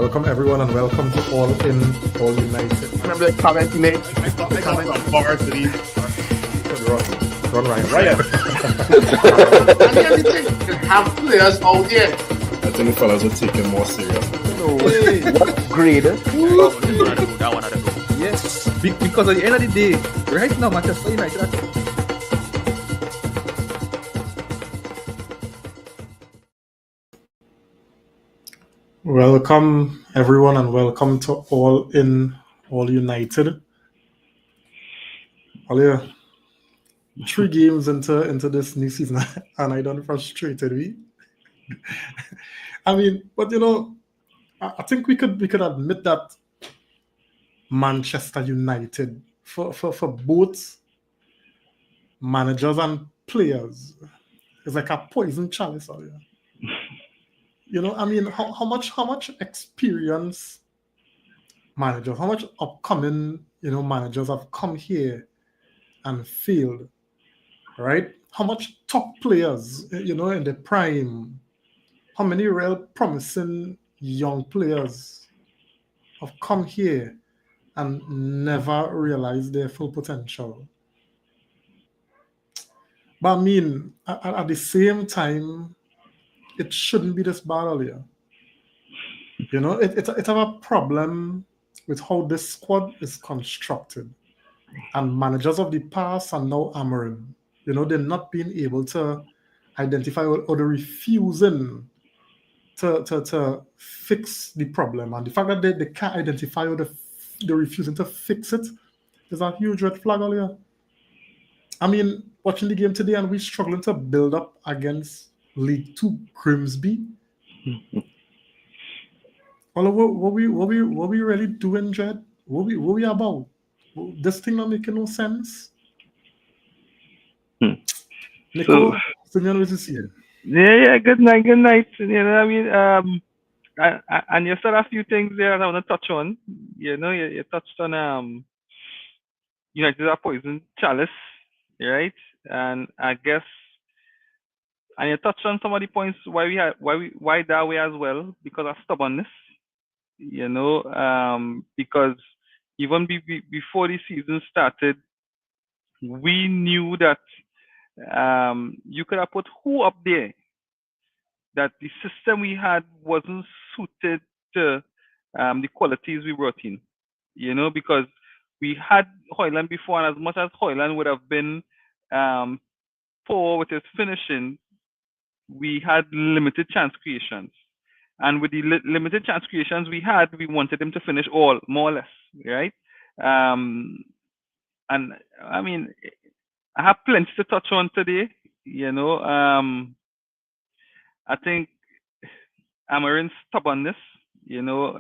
welcome everyone and welcome to All In, All United. Remember the comment you made? I thought some bars to these. Run Ryan. And everything. You have players out there. I think the fellas will take it more serious. No way. What grade? That one had to go. Yes. Because at the end of the day, right now, Manchester United are Welcome everyone and welcome to All In, All United. Well, yeah, 3 games into this new season and I done frustrated me. I mean, but you know, I think we could admit that Manchester United for both managers and players is like a poison chalice out here. You know, I mean, how much experience managers, how much upcoming, managers have come here and failed, right? How much top players, in the prime, how many real promising young players have come here and never realized their full potential. But I mean, at the same time, it shouldn't be this bad earlier. You know, it have a problem with how this squad is constructed. And managers of the past are now hammering. You know, they're not being able to identify or they're refusing to fix the problem. And the fact that they can't identify or they're refusing to fix it is a huge red flag earlier. I mean, watching the game today and we're struggling to build up against League 2 Grimbsy. Well, what we really doing, Jed? What we about? This thing not making no sense. Nico, Simeon, what you seeing? Yeah. Good night. You know, I mean, and you said a few things there that I want to touch on. You know, you touched on United are poison chalice, right? And I guess, and you touched on some of the points why that way as well, because of stubbornness. You know, because even before the season started, we knew that you could have put who up there, that the system we had wasn't suited to the qualities we brought in. You know, because we had Hoyland before, and as much as Hoyland would have been poor with his finishing, we had limited chance creations. And with the limited chance creations we had, we wanted him to finish all, more or less, right? And I mean, I have plenty to touch on today. You know, I think Amarin's stubbornness, you know,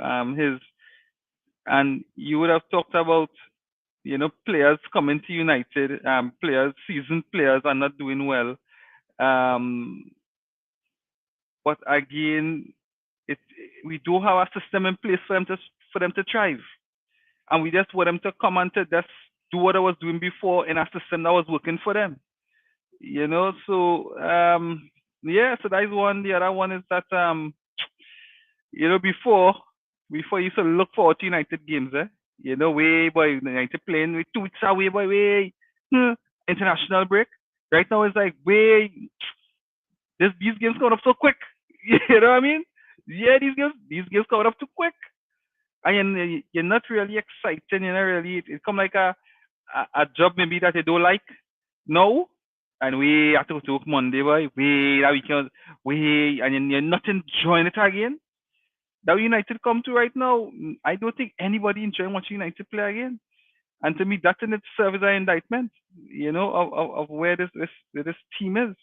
and you would have talked about, you know, players coming to United, seasoned players are not doing well. But again, we do have a system in place for them to thrive, and we just want them to come and to just do what I was doing before in a system that was working for them. You know, so so that is one. The other one is that you know, before you used to look forward to United games, you know, United playing with 2 weeks away, international break. Right now it's like these games coming up so quick. You know what I mean? Yeah, these games coming up too quick, and you're not really excited. You're not really. It come like a job maybe that you don't like. No, and we have to go to work Monday, boy. That weekend, and you're not enjoying it again. That United come to right now, I don't think anybody enjoying watching United play again. And to me, that in itself is an indictment, you know, of where this team is.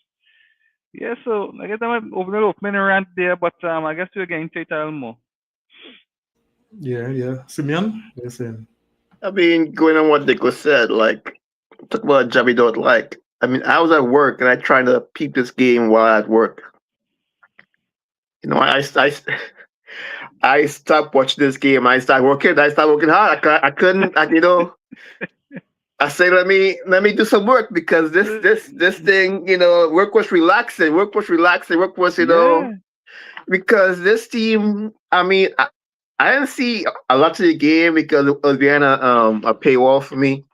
Yeah, so I guess I'm opening rant there, but I guess we're getting to it a little more. Yeah. Simeon, what are you saying? I mean, going on what Nico said, like, talk about a job you don't like. I mean, I was at work and I tried to peep this game while at work. You know, I stopped watching this game. I started working hard. I couldn't, you know. I say, let me do some work because this thing, you know, work was relaxing, you know, because this team, I mean, I didn't see a lot of the game because it was behind a paywall for me.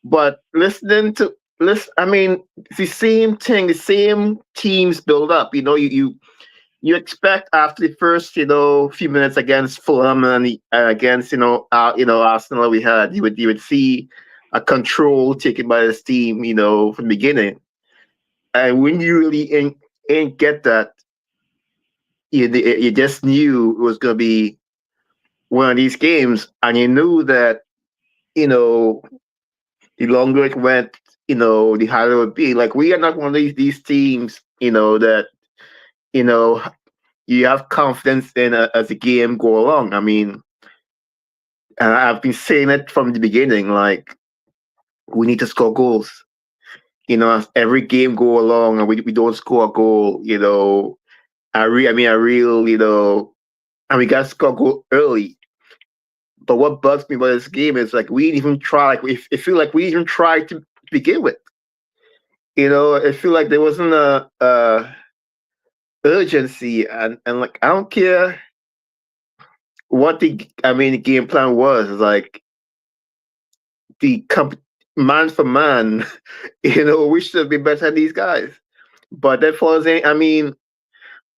But I mean, it's the same thing, the same teams build up. You expect after the first few minutes against Fulham and against Arsenal, you would see a control taken by this team from the beginning. And when you really ain't get that, you just knew it was going to be one of these games, and you knew that you know the longer it went, the harder it would be. Like, we are not one of these teams, that you know you have confidence in as the game go along. I mean, I've been saying it from the beginning. Like, we need to score goals. As every game go along and we don't score a goal, and we got to score a goal early. But what bugs me about this game is, like, we didn't even try. Like, it feel like we didn't even try to begin with. It feel like there wasn't a urgency, and like, I don't care what the game plan was. Like, the man for man, we should be better than these guys. But that falls in. I mean,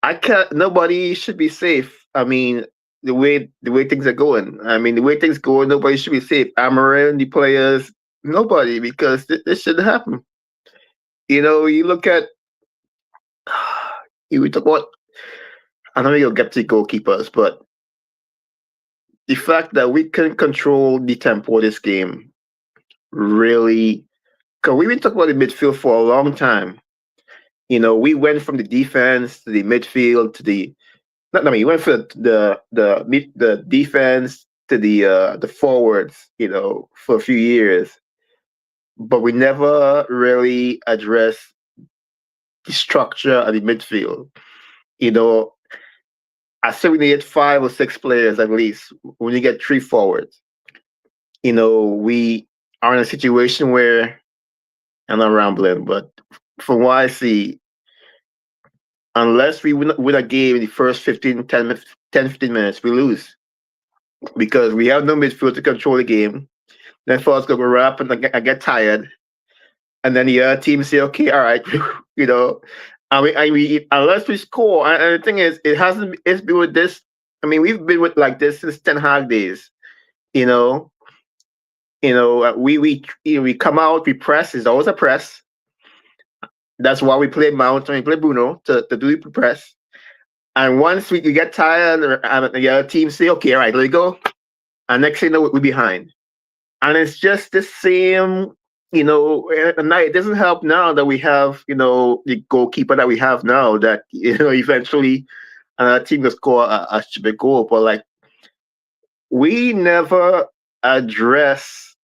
I can't. Nobody should be safe. I mean, the way things are going. I mean, the way things go, nobody should be safe. Amarin, the players, nobody, because this shouldn't happen. You look at. We talk about. I know you'll get to goalkeepers, but the fact that we can control the tempo of this game really. Because we've been talking about the midfield for a long time. We went from the defense to the midfield to the. Not, I mean, we went from the defense to the forwards. For a few years, but we never really addressed the structure of the midfield. I say we need 5 or 6 players at least. When you get 3 forwards, we are in a situation where I'm not rambling, but from what I see, unless we win a game in the first 15 minutes, we lose because we have no midfield to control the game. Then for us to go wrap and I get tired, and then the other team say, "Okay, all right," you know. Unless we score, and the thing is, it's been with this. I mean, we've been with like this since Ten Hag days. You know, we come out, we press. It's always a press. That's why we play Mount and we play Bruno to do the press. And once we get tired, and the other team say, "Okay, all right, let it go," and next thing you know, we're behind. And it's just the same, and it doesn't help now that we have, the goalkeeper that we have now that, eventually another team will score a stupid goal. But, like, we never address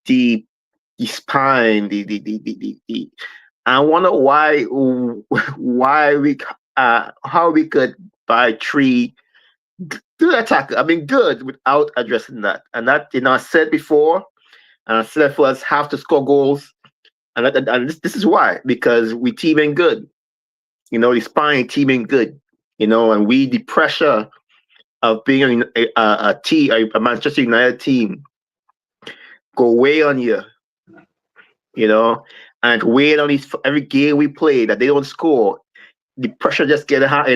the spine, I wonder why how we could buy 3 good attacker. I mean, good without addressing that. And that, I said before, and I said for us have to score goals. And this is why, because we teaming good. The spine teaming good. And the pressure of being a Manchester United team go way on you. And weigh on these every game we play that they don't score. The pressure just get high,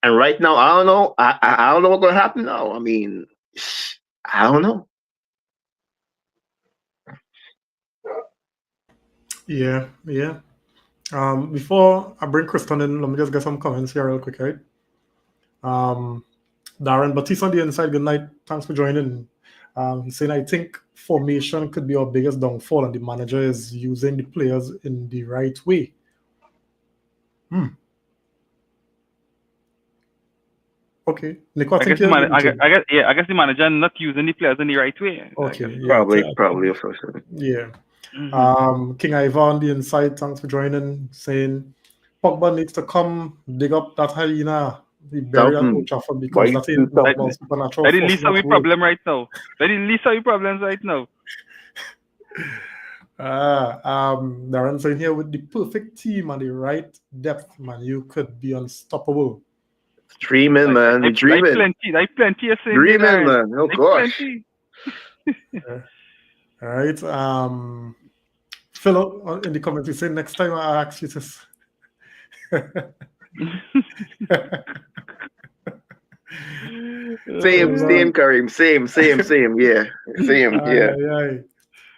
And right now, I don't know. I don't know what's gonna happen now. I mean, I don't know. Yeah, yeah. Before I bring Kristen in, let me just get some comments here real quick, right? Darren Batiste on the inside, good night. Thanks for joining. He's saying, I think formation could be our biggest downfall, and the manager is using the players in the right way. Okay, Nico, I guess the manager not using the players in the right way. Okay, Probably, of course. Yeah. King Ivan on the inside, thanks for joining, saying Pogba needs to come dig up that hyena, the bury at Old Trafford, because that ain't about supernatural. That is least our problem right now. That is least our problems right now. Darren saying here, with the perfect team and the right depth, man, you could be unstoppable. Dreaming, man. We dreaming. Plenty of saying Dreaming, there. man. Oh gosh. Plenty. All right. Phil in the comments, he said next time I ask you to. Same, Karim. Same. Yeah. Same, yeah. Aye.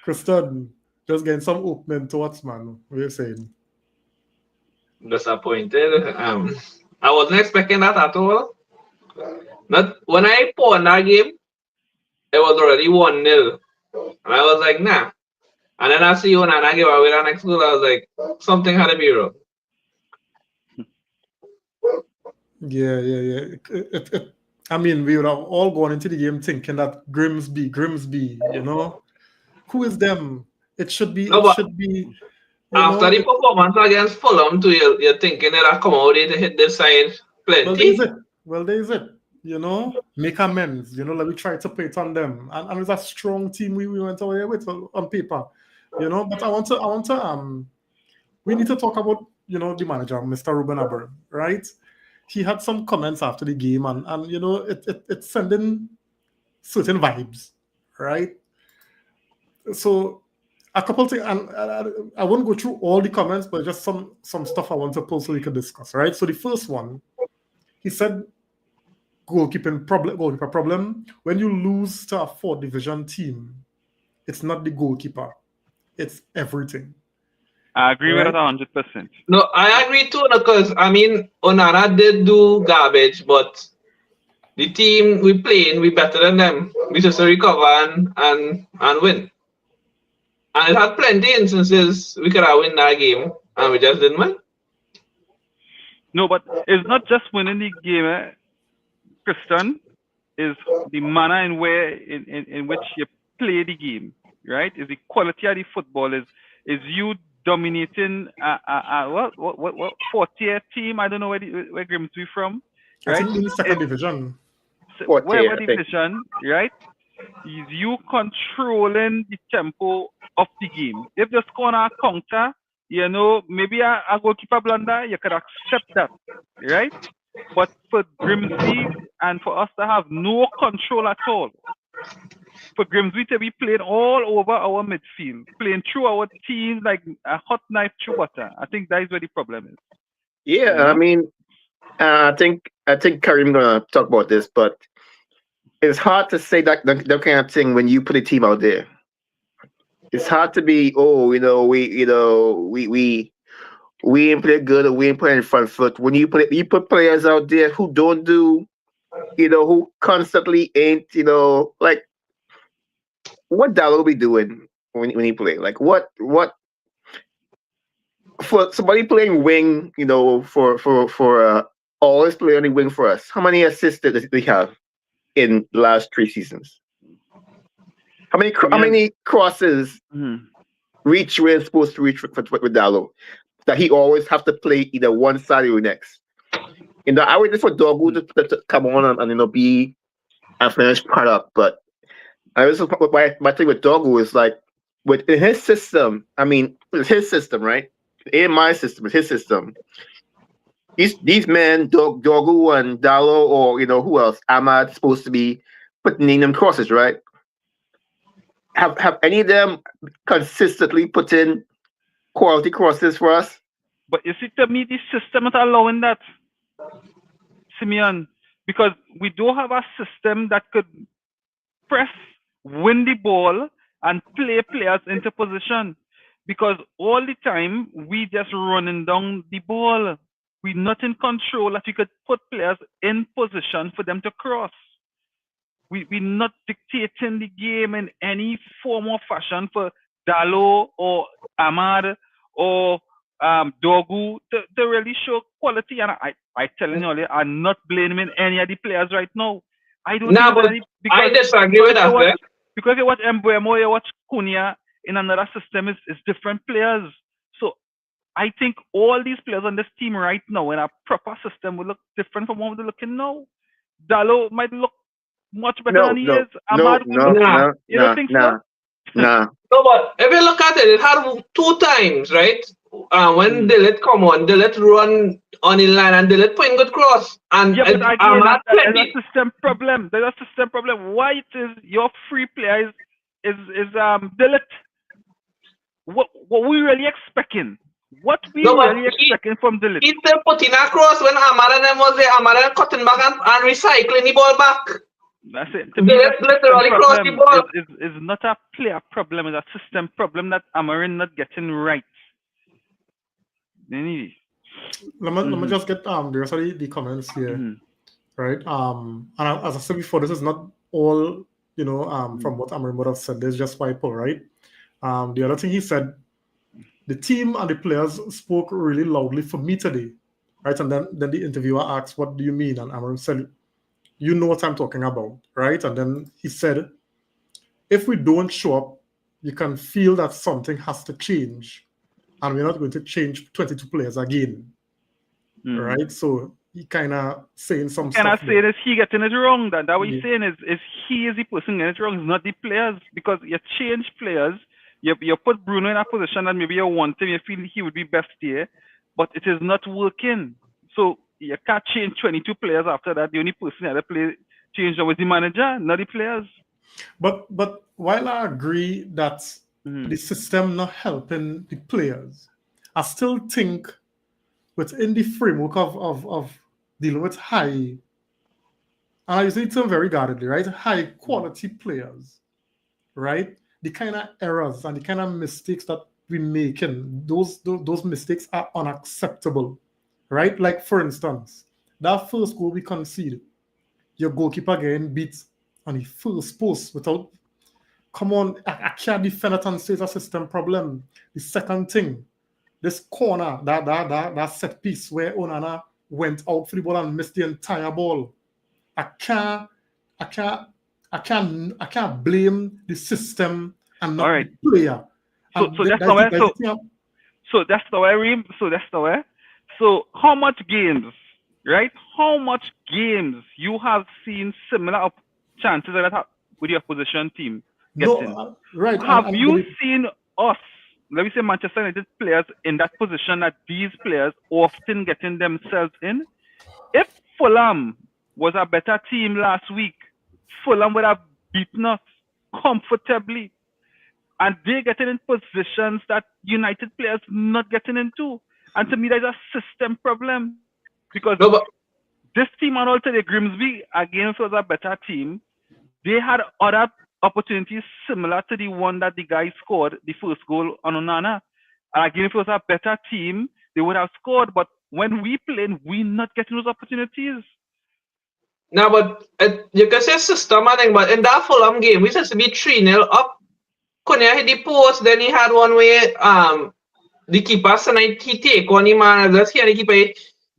Kristen, just getting some opening thoughts, man. What are you saying? Disappointed. I wasn't expecting that at all. Not when I pawned that game, it was already 1-0. And I was like, nah. And then I see you and I give away the next goal. I was like, something had to be wrong. Yeah. I mean, we would have all gone into the game thinking that Grimsby, you know, who is them? It should be. After the performance against Fulham, too, you're thinking that I come out there to hit this side plenty. Well, there is it. You know, make amends. You know, let me try to put it on them. And it's a strong team we went away with on paper. You know, but I want to we need to talk about, you know, the manager, Mr. Ruben Amorim, right? He had some comments after the game, and you know, it's sending certain vibes, right? So a couple things, and I won't go through all the comments, but just some stuff I want to post so we can discuss, right? So the first one, he said, goalkeeper problem. When you lose to a 4th division team, it's not the goalkeeper, it's everything. I agree with that 100%. No, I agree too, because I mean, Onana did do garbage, but the team we playing, we better than them. We just recover and win. And it had plenty instances we could have win that game, and we just didn't win. No, but it's not just winning the game, Christian. Is the manner in which you play the game, right? Is the quality of the football? Is you dominating what 4th-tier team? I don't know where Grimbsy from, right? I think in the 2nd division. Wherever division, right? Is you controlling the tempo of the game. If the score on a counter, you know, maybe a goalkeeper blunder, you could accept that, right? But for Grimbsy and for us to have no control at all, for Grimbsy to be playing all over our midfield, playing through our team like a hot knife through butter, I think that is where the problem is. Yeah, you know? I mean, I think Karim gonna talk about this, but it's hard to say that kind of thing when you put a team out there. It's hard to be, we ain't play good or we ain't playing front foot. When you put players out there who don't do, who constantly ain't, like what Dallo be doing when he play? Like what for somebody playing wing, for always play on the wing for us. How many assists did we have in the last 3 seasons? How many crosses reach where it's supposed to reach with Dallo? That he always have to play either one side or the next. I waited for Dogu to come on and be a finished product, but I was my thing with Dogu is like within his system. I mean, it's his system, right? In my system, it's his system. These men, Dogu and Dallo, or who else? Ahmad supposed to be putting them crosses, right? Have any of them consistently put in quality crosses for us? But you see, to me, the system is allowing that, Simeon, because we don't have a system that could press, win the ball, and play players into position. Because all the time, we just running down the ball. We're not in control that we could put players in position for them to cross. We're not dictating the game in any form or fashion for Dallo or Ahmad or Dogu to really show quality. And I telling you, I'm not blaming any of the players right now. I don't I disagree with that. Because you watch Mbuemo, you watch Cunha in another system is different players. So I think all these players on this team right now in a proper system will look different from what they're looking now. Dallo might look much better than he is. Ahmad No, you don't think so? Nah. No, but if you look at it, it had 2 times, right? when Dillet come on, Dillet run on in line and Dillet point good cross. And Yeah, but again, Ahmad there's plenty. a system problem. There's a system problem. Why it is your free player is Dillet? What we really expecting? What we No, but really expecting from Dillet? He still putting across when Ahmad and them was there. Ahmad and cutting back and recycling the ball back. That's it. To me, Dillet that literally system cross the problem ball. is not a player problem. It's a system problem that Amarin not getting right. Anyway. Let me just get the rest of the comments here, right? And as I said before, this is not all from what Amarin would have said. There's just Wipo, right? The other thing he said, the team and the players spoke really loudly for me today, right? And then the interviewer asked, "What do you mean?" And Amarin said, "You know what I'm talking about, right?" And then he said, "If we don't show up, you can feel that something has to change, and we're not going to change 22 players again." Right? So he kind of saying some Can I stuff. say that he getting it wrong? That what he's saying is he is the person getting it wrong. It's not the players, because you change players. You put Bruno in a position that maybe you want him. You feel he would be best here, but it is not working. So you can't change 22 players after that. The only person that play changed was the manager, not the players. But while I agree that the system not helping the players, I still think within the framework of dealing with high, and I use the term very guardedly, right? High quality players, right? The kind of errors and the kind of mistakes that we making, those mistakes are unacceptable, right? Like for instance, that first goal we conceded, your goalkeeper getting beat on the first post without, come on, I can't defend it and say it's a system problem. The second thing, this corner, that set piece where Onana went out for the ball and missed the entire ball. I can't blame the system and not the player. So that's the way. So that's the way, Reem. So that's the way. So how much games, right? How much games you have seen similar chances like that with your opposition team getting? No, right. Have you seen us, let me say Manchester United players in that position that these players often getting themselves in? If Fulham was a better team last week, Fulham would have beaten us comfortably. And they're getting in positions that United players not getting into. And to me, that's a system problem. Because this team and also the Grimsby against was a better team. They had other opportunities similar to the one that the guy scored, the first goal on Onana. And again, if it was a better team, they would have scored. But when we played, we're not getting those opportunities. No, but you can say system, I think, but in that Fulham game, we supposed to be 3-0 up. Konya hit the post, then he had one where the keeper tonight he take on him and just here the keeper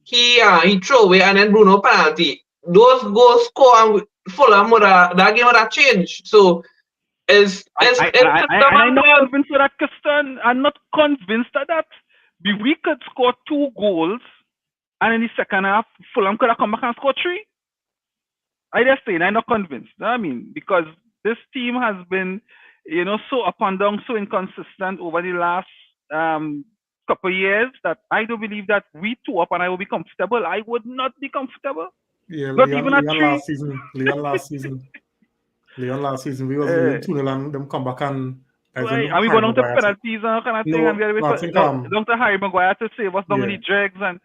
he throw away and then Bruno penalty. Those goals score and Fulham that game would have changed. So I'm not convinced of that, Kirsten. I'm not convinced of that. We could score 2 goals and in the second half Fulham could have come back and score 3. I just saying I'm not convinced. I mean, because this team has been so up and down, so inconsistent over the last couple of years that I do believe that we 2 up and I will be comfortable. I would not be comfortable. Yeah, not Leon, even a 3. Leon last season, we was winning 2-0 and them come back and we go down to penalties and kind of thing, and we are down to Harry Maguire to save us down in the dregs. And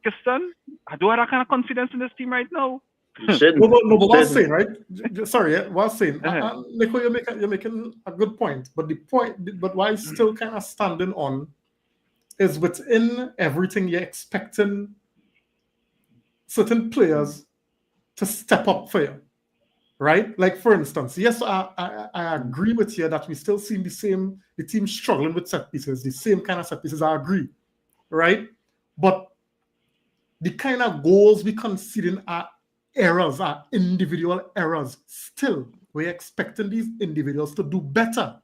Kirsten, I do have that kind of confidence in this team right now. No, but what I was saying, right? Sorry, what I was saying, Nico, you're making a good point, but but why I'm still kind of standing on is within everything you're expecting certain players to step up for you, right? Like for instance, yes, I agree with you that we still see the team struggling with set pieces, the same kind of set pieces. I agree, right? But the kind of goals we conceding are errors, are individual errors. Still, we're expecting these individuals to do better.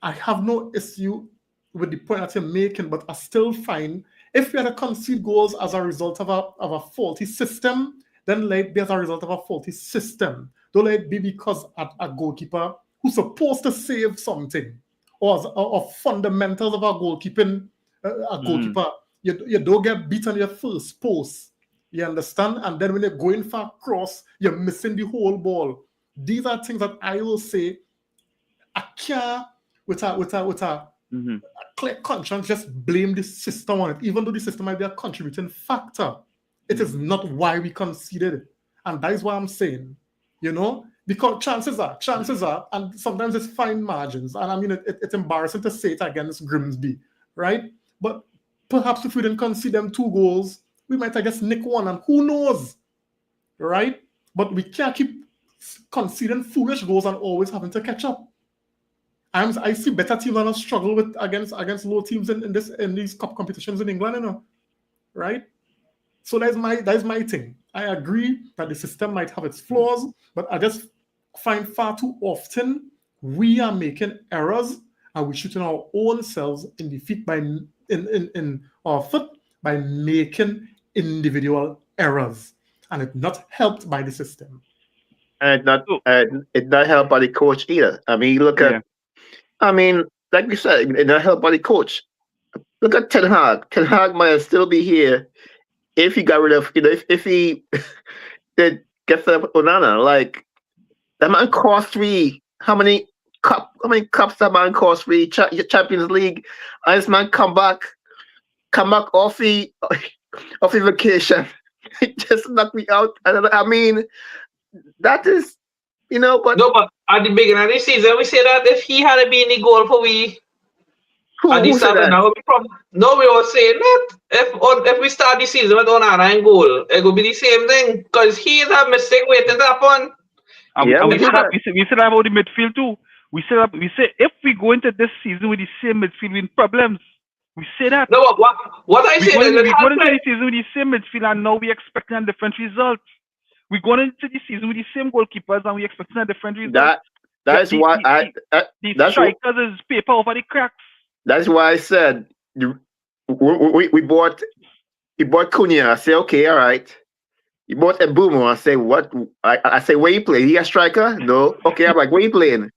I have no issue with the point that you're making, but I still find if we had to concede goals as a result of a faulty system, then let it be as a result of a faulty system. Don't let it be because a goalkeeper who's supposed to save something or fundamentals of our goalkeeping, a goalkeeper. You don't get beat on your first post. You understand? And then when you're going for a cross, you're missing the whole ball. These are things that I will say I can't with a clear conscience just blame the system on it, even though the system might be a contributing factor. It is not why we conceded it. And that is why I'm saying, because chances are, and sometimes it's fine margins. And I mean, it's embarrassing to say it against Grimsby, right? But perhaps if we didn't concede them 2 goals, we might, I guess, nick one, and who knows, right? But we can't keep conceding foolish goals and always having to catch up. I see better teams that struggle with against low teams in these cup competitions in England, right? So that's my thing. I agree that the system might have its flaws, but I just find far too often we are making errors and we're shooting our own selves in the feet in our foot by making individual errors, and it's not helped by the system. And it's not helped by the coach either. I mean, look at, like we said, it's not helped by the coach. Look at Ten Hag. Ten Hag might still be here if he got rid of, if he did get rid of Onana. Like, that man cost 3. How many cups that man cost 3? Champions League. And this man come back off the vacation. It just knocked me out. I mean, that is, but No, but at the beginning of the season, we say that if he had been the goal for we at the start, now we were saying that if we start the season with Onana in goal, it will be the same thing because he is a mistake waiting to happen. We said that about the midfield too. We say if we go into this season with the same midfield with problems, we say that. No, but what I say is we go into the season with the same midfield and now we expecting a different result. We're going into the season with the same goalkeepers and we're expecting a different result. That's why the strikers is paper over the cracks. That's why I said we bought Cunha. I say okay, all right. You bought Mbumo. I say what? I say where you play? He a striker? No. Okay, I'm like where you playing?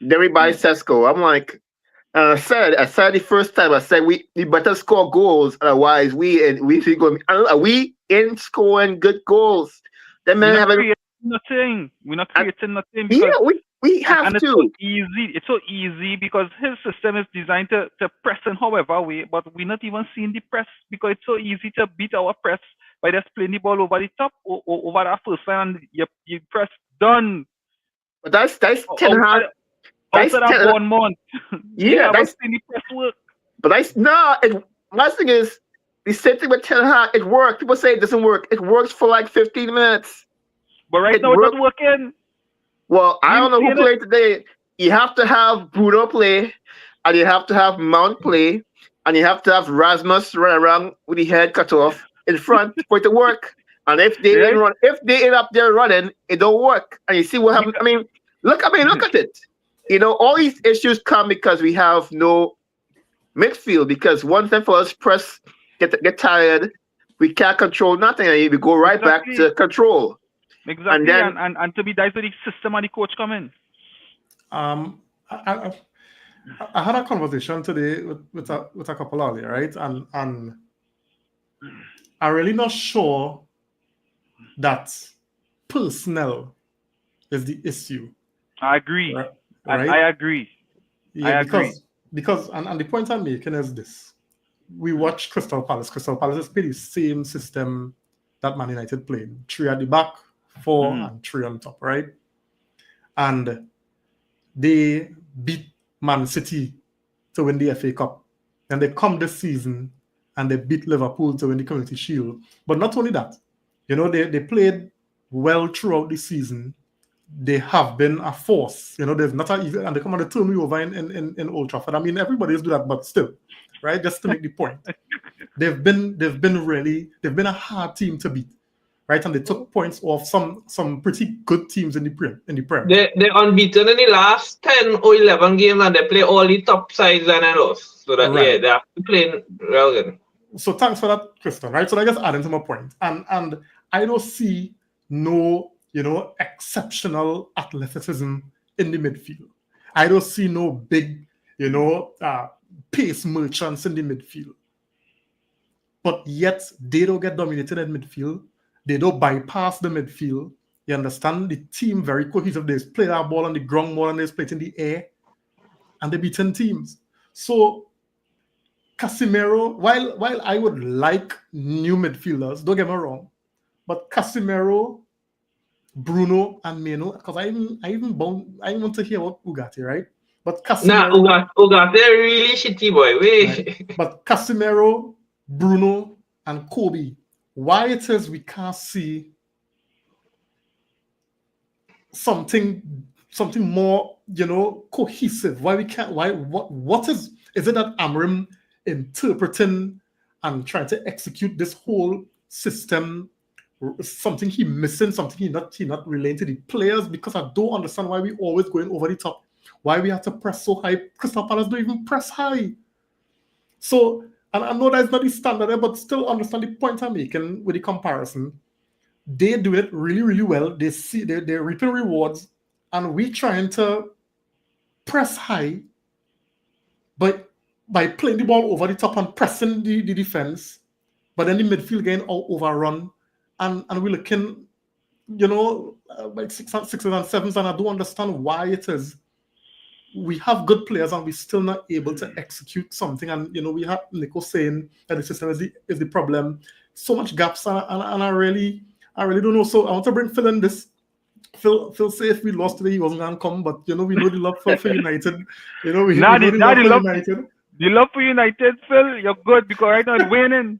Then we buy Sesko. I'm like, I said the first time. I said we better score goals, otherwise we in scoring good goals. That man having nothing. We're not creating nothing. Yeah, we have and to. It's so easy because his system is designed to press in however way, but we're not even seeing the press because it's so easy to beat our press by just playing the ball over the top or over our first line and you press done. But that's Ten Hag. Outside that 1 month. Yeah, that's the press work. But my thing is the same thing with Ten Hag. It worked. People say it doesn't work. It works for like 15 minutes. But now it's not working. Well, I don't know who played today. You have to have Bruno play, and you have to have Mount play, and you have to have Rasmus run around with the head cut off in front for it to work. And if they end up there running, it don't work. And you see what happens. I mean, look at it. All these issues come because we have no midfield. Because once and for us press get tired, we can't control nothing, and we go right back to control. Exactly, and to be that's where the system and the coach come in. I had a conversation today with a couple earlier, right? And I'm really not sure that personnel is the issue. I agree. Right? I agree. Yeah, because the point I'm making is this. We watch Crystal Palace. Crystal Palace is pretty the same system that Man United played. 3 at the back, 4 and 3 on top, right? And they beat Man City to win the FA Cup. And they come this season and they beat Liverpool to win the Community Shield. But not only that, they played well throughout the season. They have been a force. There's not and they come on the turn over in Old Trafford. I mean, everybody's do that, but still, right? Just to make the point, they've been a hard team to beat, right? And they took points off some pretty good teams in the Prem. They're unbeaten in the last 10 or 11 games, and they play all the top sides and they lost. So that they have to play well good. So thanks for that, Kristen. Right? So I guess adding to my point, and I don't see no exceptional athleticism in the midfield. I don't see no big, pace merchants in the midfield. But yet, they don't get dominated in midfield. They don't bypass the midfield. You understand? The team very cohesive. They play that ball on the ground more than they play it in the air. And they're beating teams. So, Casemiro, while I would like new midfielders, don't get me wrong, but Casemiro, Bruno, and Meno, because I want to hear about Ugarte, right? But Casemiro, Ugarte really shitty boy. Wait. right? But Casemiro, Bruno, and Kobe, why it is we can't see something more, cohesive? Why we can't? What is it that Amorim interpreting and trying to execute this whole system? Something he missing, something he not relating to the players, because I don't understand why we always going over the top. Why we have to press so high? Crystal Palace don't even press high. So, and I know that's not the standard there, but still understand the point I'm making with the comparison. They do it really, really well. They see they're reaping rewards, and we trying to press high, but by playing the ball over the top and pressing the defense, but then the midfield getting all overrun, and we're looking, like sixes and sevens, and I don't understand why it is we have good players and we're still not able to execute something. And we have Nico saying that the system is the problem. So much gaps, and I really don't know. So I want to bring Phil in this. Phil say if we lost today, he wasn't gonna come, but we know the love for United. We know the love for United. The love for United, Phil, you're good because right now it's winning.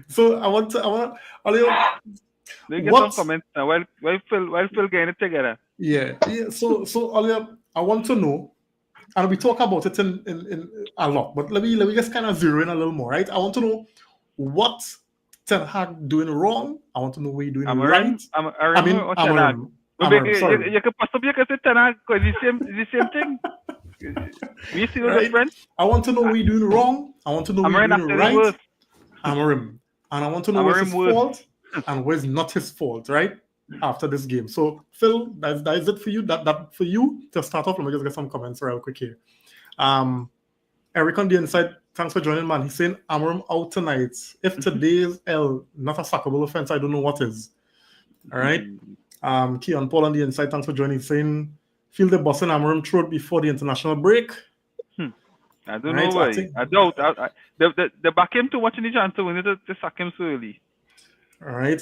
So I want they get some comments now while Phil getting it together. Yeah. So Ollie, I want to know, and we talk about it in a lot, but let me just kind of zero in a little more, right? I want to know what Ten Hag doing wrong. I want to know what you're doing right. Amorim. Sorry. You could possibly say Ten Hag because it's the same thing. We see the difference. I want to know what you're doing wrong. I want to know what you're doing right. Amorim. And I want to know what's his fault and what's not his fault, right? After this game. So, Phil, that is it for you. That for you to start off. Let me just get some comments real quick here. Eric on the inside, thanks for joining, man. He's saying Amorim out tonight. If today is not a sackable offense, I don't know what is. All right. Keon Paul on the inside, thanks for joining. He's saying feel the boss in Amorim throat before the international break. I don't know why. I doubt. They back him too much in the chance to win it to sack him so early. All right.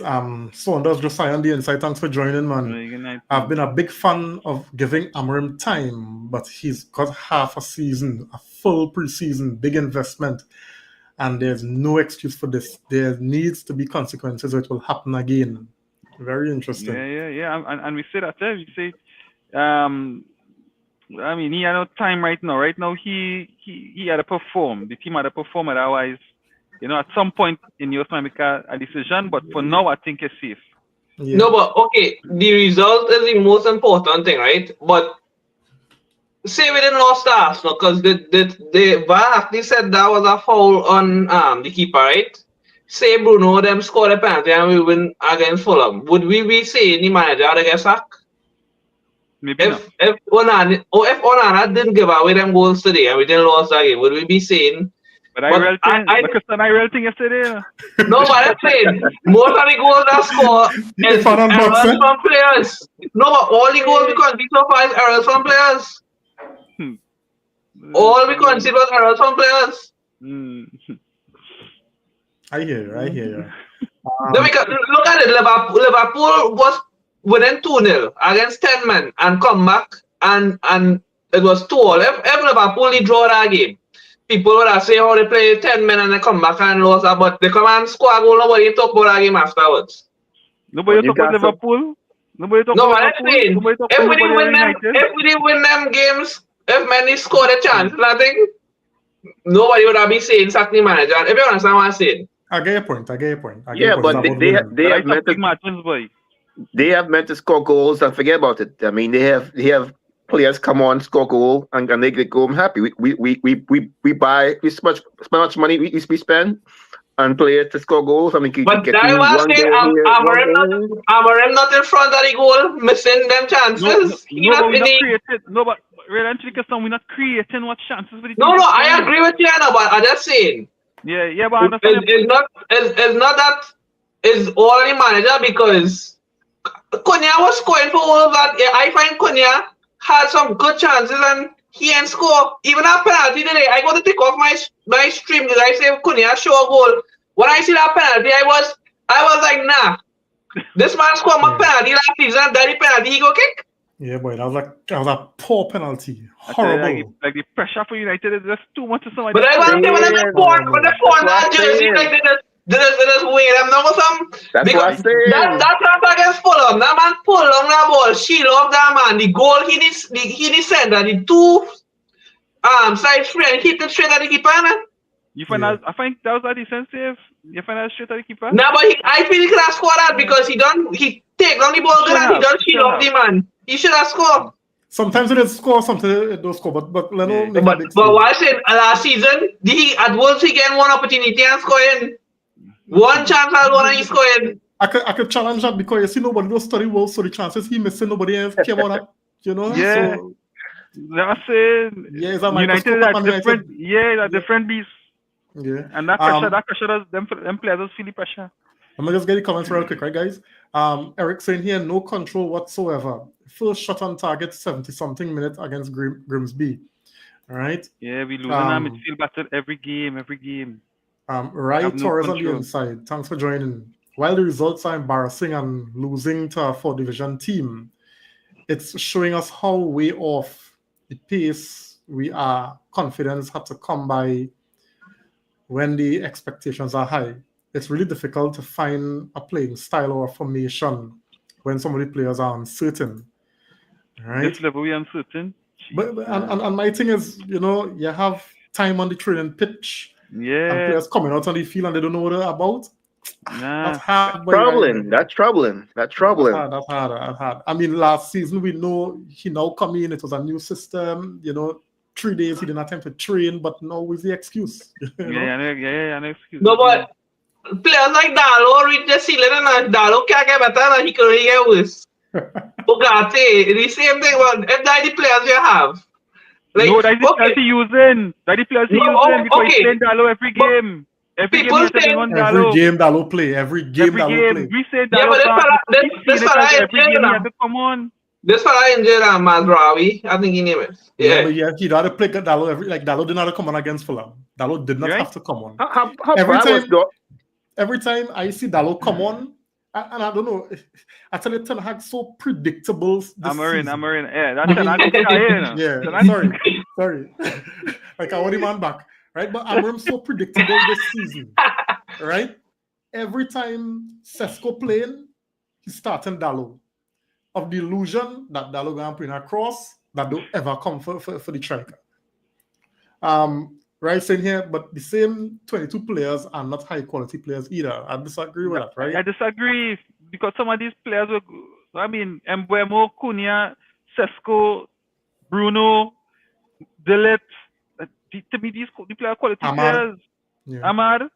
Saunders Josiah on the inside. Thanks for joining, man. I've been a big fan of giving Amorim time, but he's got half a season, a full preseason, big investment, and there's no excuse for this. There needs to be consequences, or it will happen again. Very interesting. Yeah. And we say that there. We say, I mean, he had no time right now. Right now, he had to perform. The team had to perform. Otherwise, at some point in your time, make a decision. But for now, I think it's safe. Yeah. No, but okay, the result is the most important thing, right? But say we didn't lost to Arsenal because the VAR actually said that was a foul on the keeper, right? Say Bruno them scored a penalty and we win against Fulham. Would we be saying the manager had to get sacked? Maybe not. If Onana didn't give away them goals today and we didn't lose that game, would we be saying? But I real think yesterday. No, but I'm saying most of the goals that score is errors from players. No, but all the goals we concede so far is errors from players. All we concede was errors from players. I hear you. Look at it. Liverpool was winning 2-0 against 10 men and come back and it was 2-all. If Liverpool draw that game, people would have say how they play 10 men and they come back and lose, but they come and score a goal. Nobody talk about that game afterwards. Nobody talk about Liverpool. Nobody talk about Liverpool. If we didn't win them games, if many scored a chance, I think nobody would have been saying sack the manager. If you understand what I'm saying. I get your point. But they have meant to score goals and forget about it. I mean, they have players come on, score goal, and they go home happy. We buy so much money we spend on players to score goals. I mean, but I was saying Amorim not in front of the goal, missing them chances. Actually, because we're not creating what chances for the No, team. no, I agree with you, Anna, but I'm just saying. Yeah, but I understand. It's not that it's all the manager because Konya was scoring for all of that. Yeah, I find Konya had some good chances and he ain't score. Even that penalty today, I got to take off my stream because I say Konya show a goal. When I see that penalty, I was like, nah. This man scored my penalty last season, that the penalty he go kick. Yeah, boy, that was a poor penalty. Horrible. Like the pressure for United is just too much to somebody. But I want to say when they pawn that jersey, like they just wait them now or something. That's Because what I'm saying. that transfer against Fulham, that man pull on that ball, shield off that man. The goal he did center, the two side free, hit it straight at the keeper. You find that? I think that was a decent save. You find that straight at the keeper? No, but I feel he could have scored that because he take on the ball good and he done shield off the man. He should have scored. Sometimes it does score, sometimes it don't score. But Leno make a big But what I said last season, at Wolves he get one opportunity and scoring. One chance and one and he scoring. I could challenge that because you see nobody does study Wolves, so the chances he missing, nobody else came on that. You know? Yeah. So, That's it. yeah, it's a United is a different. Yeah, a different beast. Yeah. And that pressure does them players just feel the pressure. I'm gonna just get the comments real quick, right, guys? Eric saying here, no control whatsoever. First shot on target, 70-something minutes against Grimsby. All right. Yeah, we losing our midfield battle every game. Right, Torres on the inside. Thanks for joining. While the results are embarrassing and losing to a 4th division team, it's showing us how way off the pace we are. Confidence had to come by when the expectations are high. It's really difficult to find a playing style or formation when some of the players are uncertain. Right? This level we uncertain. But and my thing is, you have time on the training pitch. Yeah. And players coming out on the field and they don't know what they're about. Nah. That's hard. That's troubling. That's hard. I mean, last season we know he now come in. It was a new system. 3 days he didn't have time to train, but now is the excuse. An excuse. No, but players like Dalo reach the ceiling and Dalo can't get better and he can only get worse. Ugarte, the same thing. Well, if that's the players you have. Like, no, that's the players he using. That's the players he using because he's playing Dalo every game. Every game Dalo play. Every game Dalo play. We say Dalo this every game he had to come on. This fella injured Mazraoui, I think he named it. Yeah, but he had to play Dalo Dalo did not come on against Fulham. Dalo did not have to come on. Every time I see Dalo come on, and I don't know, I tell you, Ten Hag so predictable. I'm in. Yeah, that's Ten Hag. Yeah, sorry. Like I want him on back, right? But I'm so predictable this season, right? Every time Sesko playing, he's starting Dalo. Of the illusion that Dalo going to bring across that don't ever come for the striker. Right, saying here, but the same 22 players are not high quality players either. I disagree with that, right? I disagree because some of these players were, Mbeumo, Cunha, Sesko, Bruno, Dillet. To me, the player quality players. Yeah. Amar.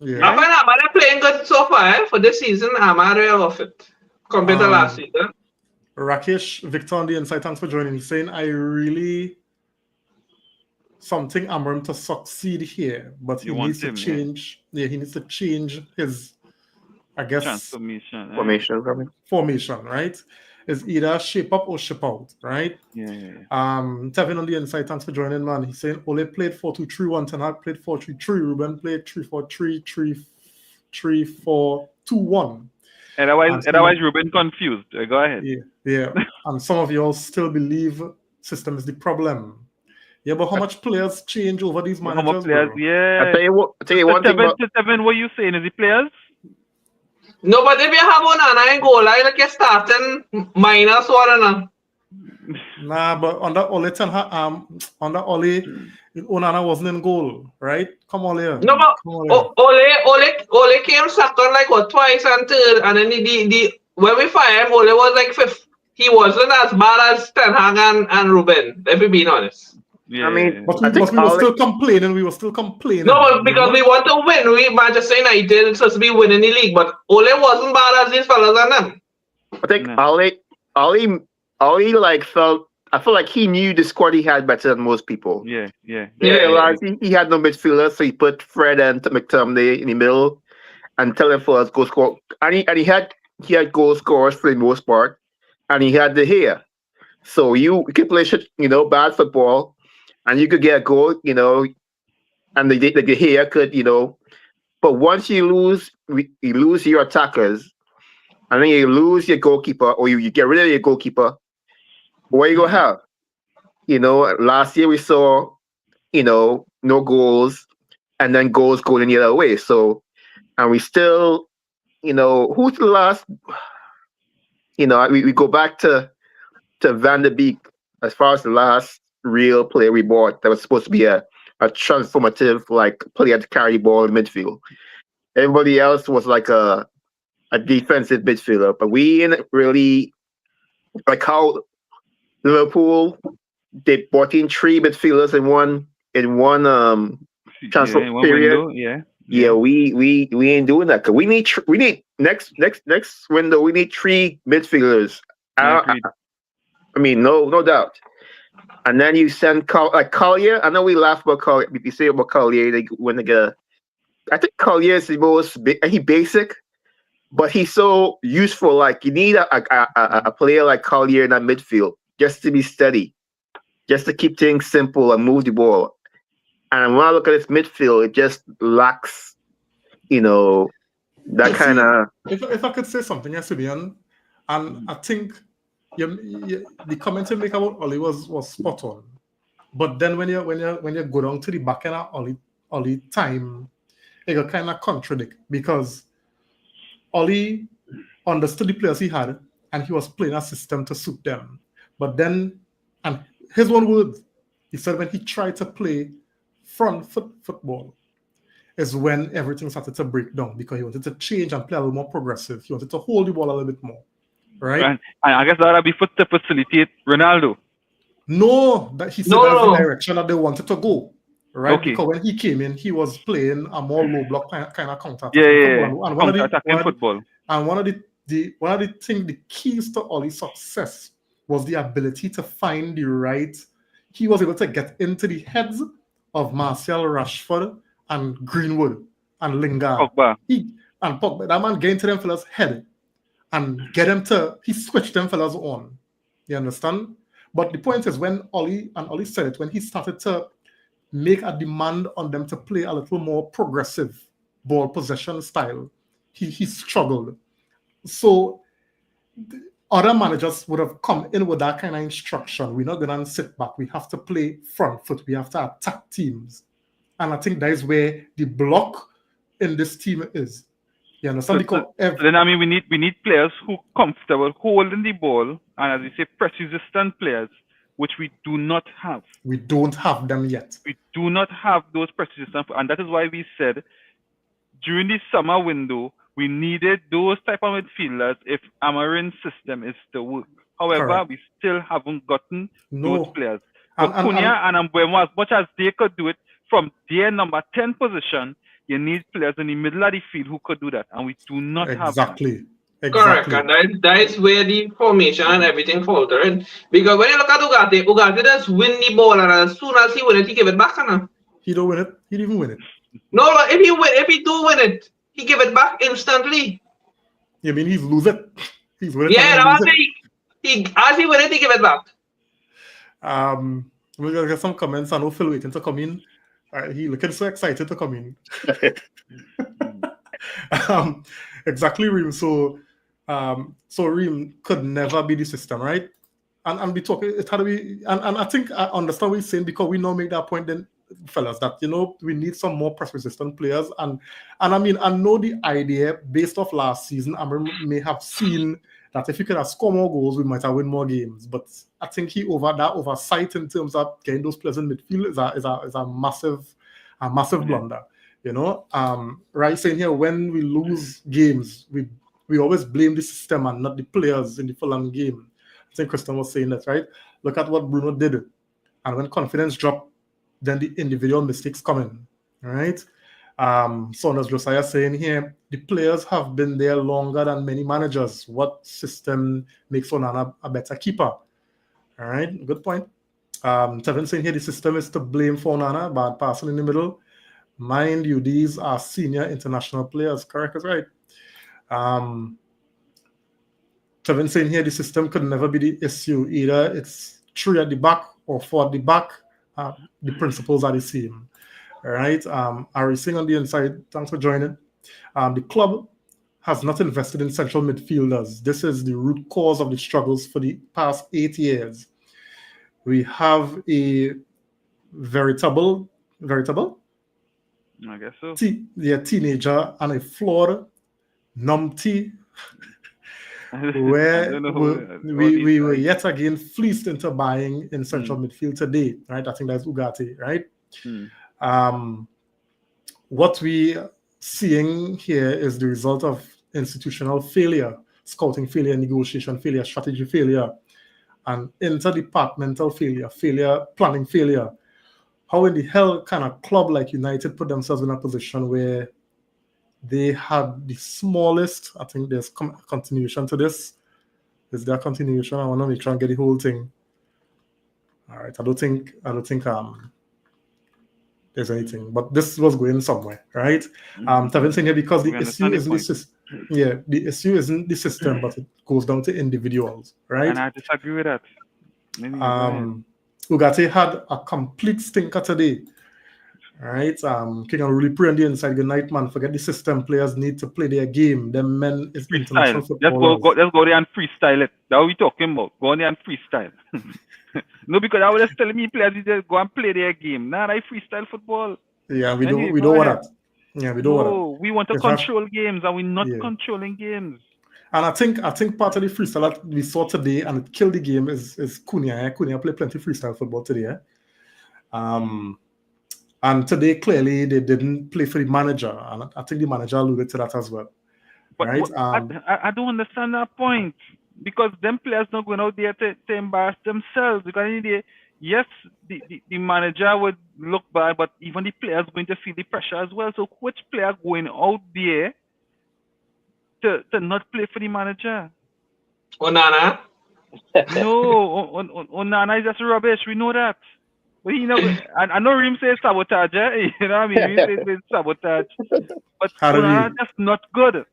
Yeah. I find Amar playing good so far for this season. Amar well off it compared to last season. Rakesh Victor on the inside, thanks for joining. He's saying, I really something Amram to succeed here, but he needs to change. Yeah, he needs to change his, I guess, formation, right? Is either shape up or shape out, right? Yeah. Tevin on the inside, thanks for joining, man. He's saying Ole played 4-2-3-1, Ten Hag played 4-3-3, Ruben played 3-4-3, 3-4-2-1. Otherwise, Ruben confused. Go ahead. Yeah. And some of y'all still believe system is the problem. Yeah, but how much players change over these managers? How much players? Bro? Yeah. I tell you one thing. Seven, what you saying? Is the players? No, but if you have Onana in goal, like you're starting minus one. Nah, but under Ole Onana wasn't in goal, right? Come on here. No, but Ole came second like what twice and third, and then the when we fired him, Ole was like fifth. He wasn't as bad as Ten Hag and Ruben, if we're being honest. Yeah, I mean, but we were still complaining. No, but because we want to win. We Manchester United is supposed to be winning the league, but Ole wasn't bad as these fellas and them. I think Ali like felt I feel like he knew the squad he had better than most people. Yeah. He Yeah, realized he had no midfielder, so he put Fred and McTominay in the middle and tell him for us go score. And he had goal scorers for the most part, and he had the hair. So you could play shit, bad football, and you could get a goal, and the hair could, But once you lose your attackers, and then you lose your goalkeeper, or you get rid of your goalkeeper, what you gonna have? Last year we saw, no goals, and then goals going the other way. So, and we still, who's the last? We go back to Van der Beek as far as the last real player we bought that was supposed to be a transformative player to carry the ball in midfield. Everybody else was like a defensive midfielder, but we didn't really like how Liverpool they brought in 3 midfielders in one transfer one period. window, Yeah, we ain't doing that. 'Cause we need next window. We need 3 midfielders. agreed. I mean, no doubt. And then you send Collier. I know we laugh about Collier. We say about Collier when they get. I think Collier is the most basic, but he's so useful. Like you need a player like Collier in that midfield just to be steady, just to keep things simple and move the ball. And when I look at this midfield, it just lacks, that kind of. If I could say something, Simeon, and I think the comment you make about Oli was spot on. But then when you go down to the back end of Oli time, it got kind of contradict because Oli understood the players he had and he was playing a system to suit them. But then, and his one word, he said when he tried to play front football is when everything started to break down because he wanted to change and play a little more progressive. He wanted to hold the ball a little bit more, right? And I guess that would be to facilitate Ronaldo. No, that he said that's the direction that they wanted to go, right? Okay. Because when he came in, he was playing a more low block kind of counter. Yeah. Counter-attacking football. And one of the keys to Oli's success was the ability to find the right. He was able to get into the heads of Martial, Rashford, and Greenwood and Lingard. Pogba. Pogba. That man get into them fellas' head and get them he switched them fellas on. You understand? But the point is when Oli said it, when he started to make a demand on them to play a little more progressive ball possession style, he struggled. So other managers would have come in with that kind of instruction. We're not going to sit back. We have to play front foot. We have to attack teams. And I think that is where the block in this team is. You understand? Then I mean we need players who are comfortable holding the ball and, as you say, press resistant players, which we do not have. We don't have them yet. We do not have those press resistant, and that is why we said during the summer window we needed those type of midfielders if Amarin's system is to work. However, Correct. we still haven't gotten those players. And Cunha and Mbeumo, as much as they could do it from their number 10 position, you need players in the middle of the field who could do that, and we do not have them. Correct, and that is where the formation and everything faltered. Because when you look at Ugarte just win the ball, and as soon as he win it, he give it back. He don't win it. He didn't even win it. No, if he do win it, he give it back instantly. You mean he's lose it? He's winning. Yeah, as he win it, he give it back. We're gonna get some comments. I know Phil waiting to come in. He looking so excited to come in. Exactly, Reem. So Reem could never be the system, right? And we talk. It had to be. And I think I understand what you're saying because we now make that point then, fellas, that we need some more press resistant players. And I mean I know the idea based off last season. I may have seen that if you could have scored more goals, we might have win more games. But I think he oversight in terms of getting those players in midfield is a massive blunder. Right saying here when we lose games, we always blame the system and not the players in the Fulham game. I think Christian was saying that, right? Look at what Bruno did. And when confidence dropped, then the individual mistakes come in. Right? Saunders Josiah saying here, the players have been there longer than many managers. What system makes Onana a better keeper? All right, good point. Tevin saying here the system is to blame for Onana, bad passing in the middle. Mind you, these are senior international players. Correct is right. Tevin saying here the system could never be the issue. Either it's 3 at the back or 4 at the back. The principles are the same. All right. Ari Singh on the inside, thanks for joining. The club has not invested in central midfielders. This is the root cause of the struggles for the past 8 years. We have a veritable, I guess so. teenager and a flawed numpty where we were yet again fleeced into buying in central midfield today, right? I think that's Ugarte, right? What we seeing here is the result of institutional failure, scouting failure, negotiation failure, strategy failure, and interdepartmental failure, planning failure. How in the hell can a club like United put themselves in a position where they had the smallest? I think there's continuation to this. Is there a continuation? I want to make sure and get the whole thing. All right. I don't think there's anything, but this was going somewhere, right? Tevin saying here because the issue isn't the system. Yeah, the issue isn't the system, but it goes down to individuals, right? And I disagree with that. Ugarte had a complete stinker today. All right. King and really pray on the inside. Good night, man. Forget the system. Players need to play their game. Them men is international football. Let's go there and freestyle it. That's what we're talking about. Go on there and freestyle. No, because I was just telling me players just go and play their game. Nah, I freestyle football. Yeah, we don't want that. Yeah, we don't want that. We want to control games, and we're not controlling games. And I think part of the freestyle that we saw today and it killed the game is Cunha. Cunha played plenty of freestyle football today. And today clearly they didn't play for the manager, and I think the manager alluded to that as well. But right? I don't understand that point, because them players not going out there to embarrass themselves. Because yes, the manager would look bad, but even the players going to feel the pressure as well. So which player going out there to not play for the manager? Onana? No, Onana is just rubbish. We know that. But I know Rim says sabotage. You know what I mean? Rim says sabotage. But Onana just not good.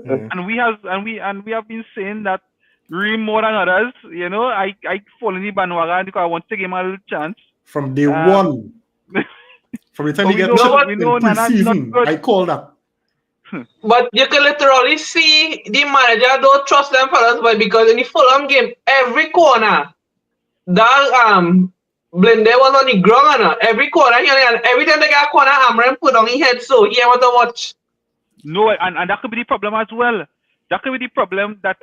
Yeah. And we have been saying that Rim more than others. You know, I fall in the bandwagon because I want to give him a little chance. From day one. From the time you get in pre-season, I call that. But you can literally see the manager don't trust them fellas, but because in the Fulham game, every corner, that Blende was on the ground, every corner, and every time they got a corner, Amram put on his head, so he want to watch. No, and that could be the problem as well. That could be the problem that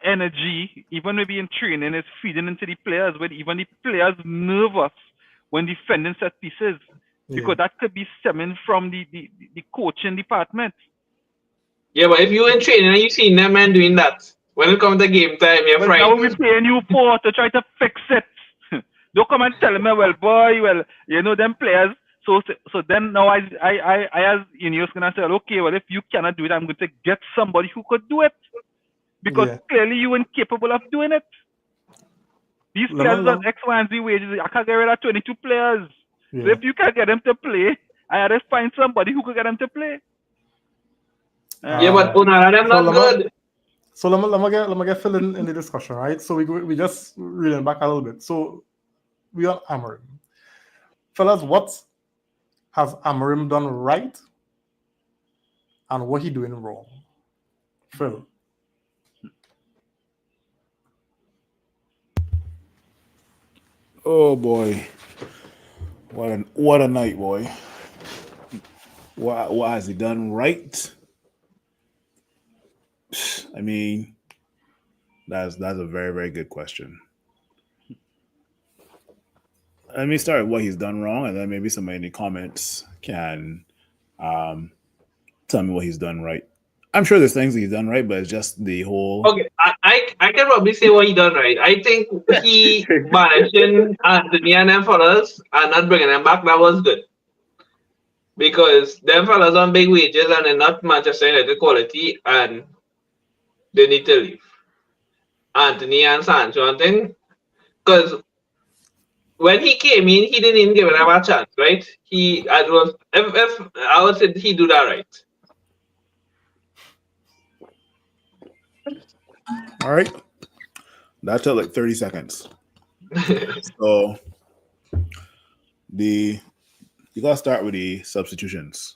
energy, even maybe in training, is feeding into the players, when even the players nervous when defending set pieces. Because that could be stemming from the coaching department. Yeah, but if you in training and you see them men doing that, when it comes to game time, you're frightened. Now we're paying you for to try to fix it. Don't come and tell me, them players. So then now I as Ineos gonna say, okay, well, if you cannot do it, I'm going to get somebody who could do it, because clearly you incapable of doing it. These players got X, Y, and Z wages. I can't get rid of 22 players. So if you can't get them to play, I had to find somebody who could get them to play. But Onana, them not good. So let me get Phil in the discussion, right? So we just reeling back a little bit. So we are Amorim. Fellas, what has Amorim done right and what he doing wrong? Phil. Oh boy. What a night, boy. What has he done right? I mean, that's a very, very good question. Let me start with what he's done wrong, and then maybe somebody in the comments can tell me what he's done right. I'm sure there's things he's done right, but it's just the whole... Okay, I can probably say what he done right. I think he managing Anthony and them fellas and not bringing them back, that was good. Because them fellas on big wages and they're not Manchester United quality, and they need to leave. Anthony and Sancho, I think because when he came in, he didn't even give him a chance, right? He I was if I would say he do that right. All right. That took like 30 seconds. So you gotta start with the substitutions.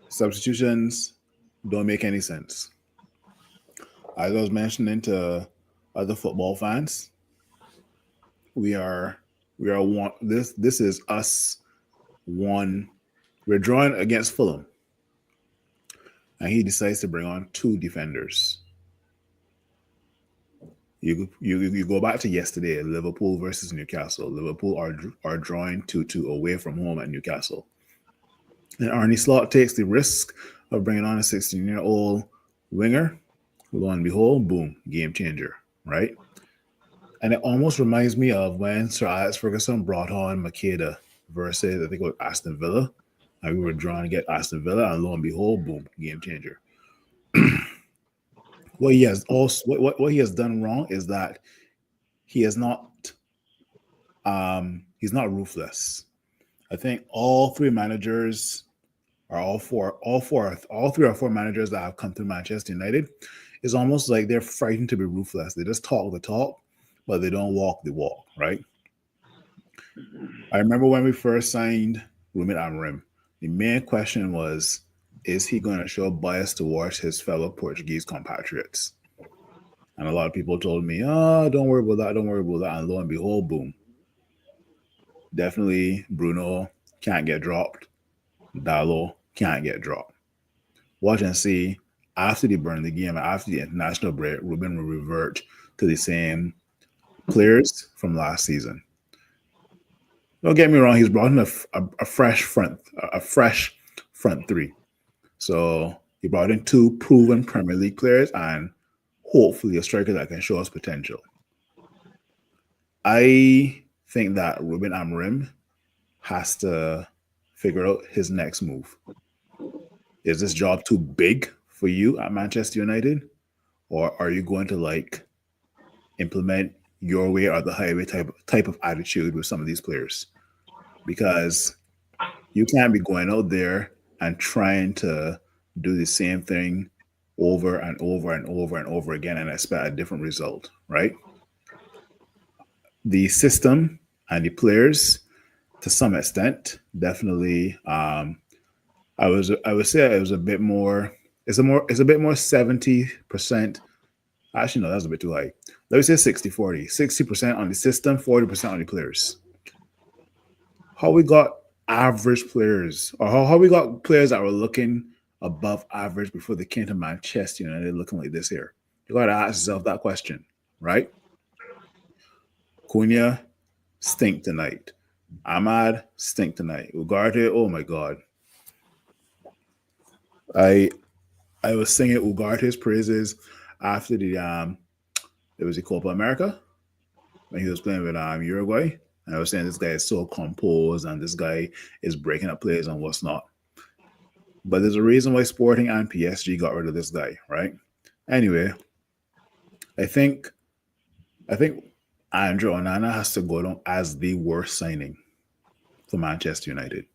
Substitutions don't make any sense. As I was mentioning to other football fans, we are one. This is us one. We're drawing against Fulham, and he decides to bring on two defenders. You go back to yesterday, Liverpool versus Newcastle. Liverpool are drawing 2-2 away from home at Newcastle. And Arne Slot takes the risk of bringing on a 16-year-old winger. Lo and behold, boom, game changer, right? And it almost reminds me of when Sir Alex Ferguson brought on Makeda versus, I think it was Aston Villa. And we were drawing to get Aston Villa, and lo and behold, boom, game changer. What he has done wrong is that he is not he's not ruthless. I think all three or four managers that have come through Manchester United is almost like they're frightened to be ruthless. They just talk the talk, but they don't walk the walk, right? I remember when we first signed Ruben Amorim, the main question was, is he going to show bias towards his fellow Portuguese compatriots? And a lot of people told me, oh, don't worry about that, don't worry about that. And lo and behold, boom. Definitely Bruno can't get dropped. Dalot can't get dropped. Watch and see, after they burn the game, after the international break, Ruben will revert to the same players from last season. Don't get me wrong, he's brought in a fresh front three. So he brought in two proven Premier League players and hopefully a striker that can show us potential. I think that Ruben Amorim has to figure out his next move. Is this job too big for you at Manchester United? Or are you going to implement your way or the highway type of attitude with some of these players? Because you can't be going out there and trying to do the same thing over and over and over and over again and expect a different result, right? The system and the players, to some extent, definitely. I would say it was a bit more. It's a bit more 70%. Actually, no, that's a bit too high. Let me say 60-40. 60% on the system, 40% on the players. How we got average players, or how we got players that were looking above average before they came to Manchester United looking like this here? You got to ask yourself that question, right? Cunha, stink tonight. Ahmad, stink tonight. Ugarte, oh my God. I was singing Ugarte's praises after it was the Copa America when he was playing with Uruguay. And I was saying this guy is so composed and this guy is breaking up plays and what's not. But there's a reason why Sporting and PSG got rid of this guy, right? Anyway, I think Andre Onana has to go down as the worst signing for Manchester United.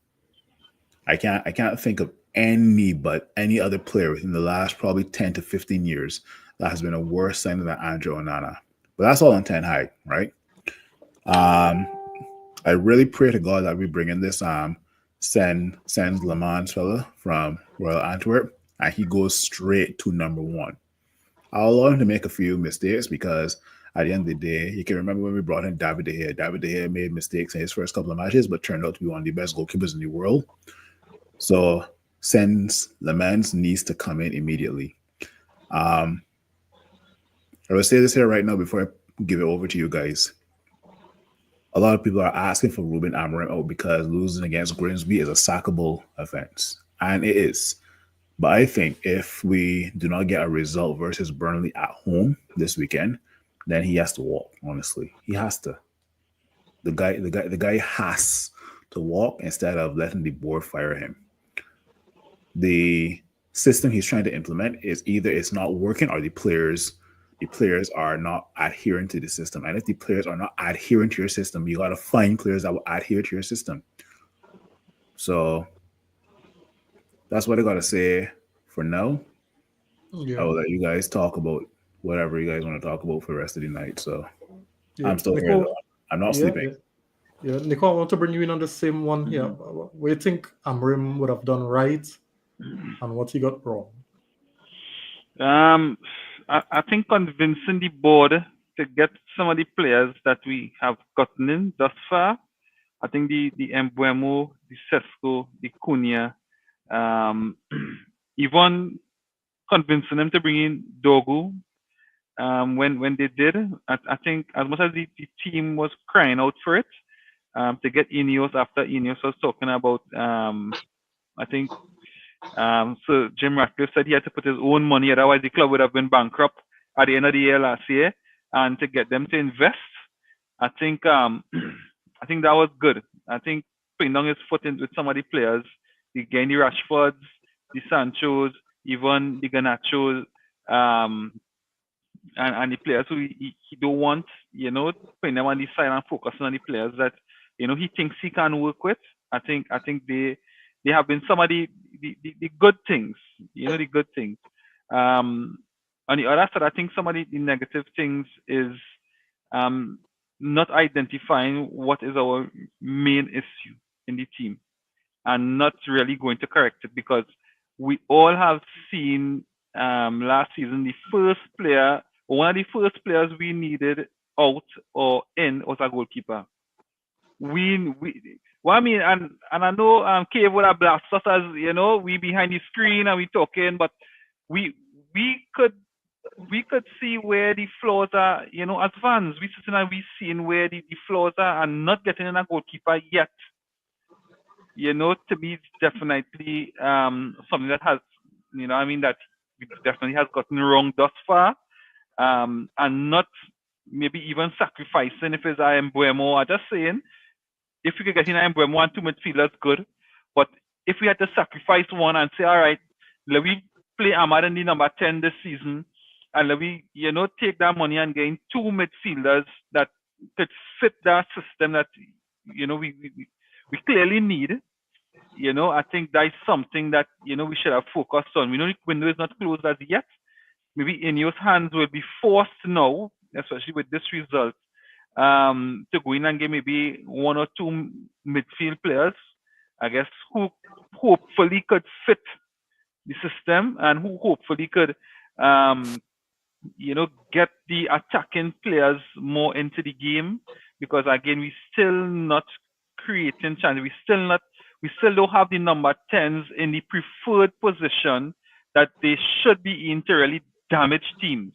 I can't think of any other player in the last probably 10 to 15 years that has been a worse signing than Andre Onana. But that's all on Ten Hag, right? I really pray to God that we bring in this sends Le Mans fella from Royal Antwerp and he goes straight to number one. I'll allow him to make a few mistakes because at the end of the day, you can remember when we brought in David De Gea. David De Gea made mistakes in his first couple of matches, but turned out to be one of the best goalkeepers in the world. So Sens Le Mans needs to come in immediately. I will say this here right now before I give it over to you guys. A lot of people are asking for Ruben Amorim out because losing against Grimbsy is a sackable offense. And it is. But I think if we do not get a result versus Burnley at home this weekend, then he has to walk, honestly. He has to. The guy has to walk instead of letting the board fire him. The system he's trying to implement is either it's not working or the players the players are not adhering to the system. And if the players are not adhering to your system, you got to find players that will adhere to your system. So that's what I got to say for now. Yeah. I will let you guys talk about whatever you guys want to talk about for the rest of the night. So Yeah. I'm still here. Nico, Though. I'm not yeah, sleeping. yeah. Nico, I want to bring you in on the same one here. What do you think Amrim would have done right and what he got wrong? I think convincing the board to get some of the players that we have gotten in thus far. I think the Embuemo, the Sesko, the Cunha, even convincing them to bring in Dogu. When they did, I think as much as the team was crying out for it, to get Ineos after Ineos was talking about, I think, so Jim Ratcliffe said he had to put his own money, otherwise the club would have been bankrupt at the end of the year last year, and to get them to invest, I think I think that was good. I think putting down his foot in with some of the players, the Rashfords, the Sanchos, even the Garnachos, and the players who he don't want, putting them on the side and focusing on the players that he thinks he can work with. I think they have been some of the good things, the good things. On the other side, I think some of the negative things is not identifying what is our main issue in the team and not really going to correct it, because we all have seen last season one of the first players we needed out or in was a goalkeeper. Well, I mean, and I know Cave would have blasted us as we behind the screen and we talking, but we could see where the flaws are. As fans, we sitting and we seeing where the flaws are and not getting in a goalkeeper yet. To me, it's definitely something that has, that definitely has gotten wrong thus far, and not maybe even sacrificing if it's a Embuemo. I'm just saying, if we could get in an Embuemo and two midfielders, good. But if we had to sacrifice one and say, all right, let me play Ahmad in the number 10 this season, and let me, take that money and gain two midfielders that could fit that system that, we clearly need. I think that's something that, we should have focused on. We know the window is not closed as yet. Maybe Ineos' hands will be forced now, especially with this result, to go in and get maybe one or two midfield players, I guess, who hopefully could fit the system and who hopefully could, get the attacking players more into the game, because again, we still not creating chances. We still don't have the number 10s in the preferred position that they should be in to really damage teams.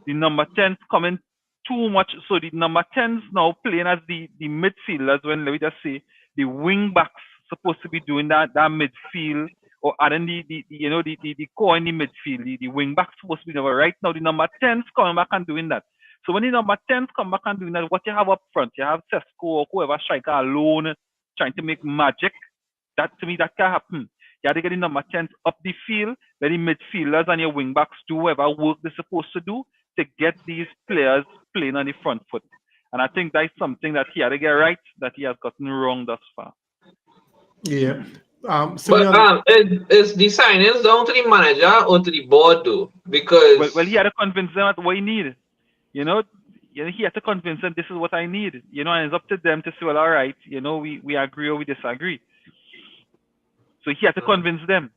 The number 10s coming too much. So the number 10s now playing as the midfielders, when let me just say the wing backs supposed to be doing that midfield, or adding the core in the midfield, the wing backs supposed to be there. Right now the number 10s coming back and doing that. So when the number 10s come back and doing that, what you have up front, you have Sesko or whoever striker alone trying to make magic. That, to me, that can happen. You have to get the number 10s up the field, let the midfielders and your wing backs do whatever work they're supposed to do to get these players playing on the front foot. And I think that's something that he had to get right, that he has gotten wrong thus far. Yeah. But is the signings down to the manager or to the board, though? Because well, he had to convince them at what he needed. He had to convince them this is what I need. And it's up to them to say, well, all right, we agree or we disagree. So he had to convince them.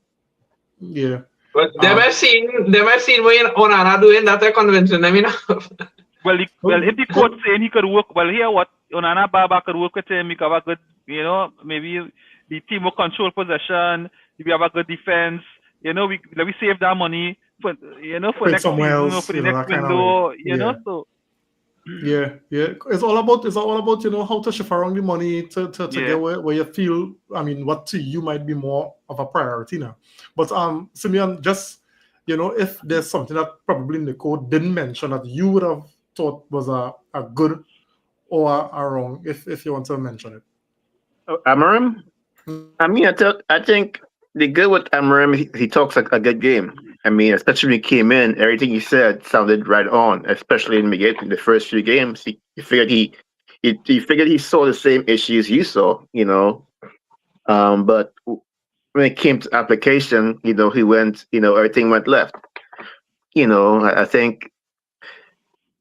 Yeah. But they have seen what Onana doing that they're convincing them enough. Well, if the coach saying he could work, well, here what Onana Baba could work with him, he could have a good, maybe the team will control possession, if we have a good defense, let me save that money for next season or for the next window, so. Yeah. It's all about how to shift around the money to get where you feel. I mean, what to you might be more of a priority now. But Simeon, just if there's something that probably Nico didn't mention that you would have thought was a good or a wrong, if you want to mention it. Amarim? I mean, I think the good with Amarim, he talks like a good game. I mean, especially when he came in, everything he said sounded right on. Especially in the first few games, he figured he figured he saw the same issues you saw, you know. But when it came to application, you know, he went, you know, everything went left. You know, I think,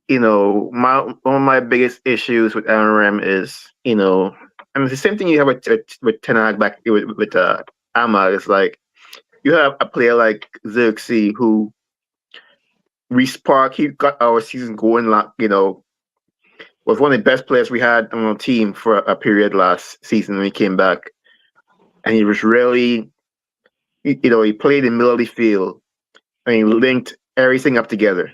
you know, one of my biggest issues with Aaron is, you know, I mean, the same thing you have with Ten Hag back with Ahmad. It's like you have a player like Xerxes who respark. He got our season going. Like, you know, was one of the best players we had on our team for a period last season when he came back, and he was really, you know, he played in middle of the field and he linked everything up together.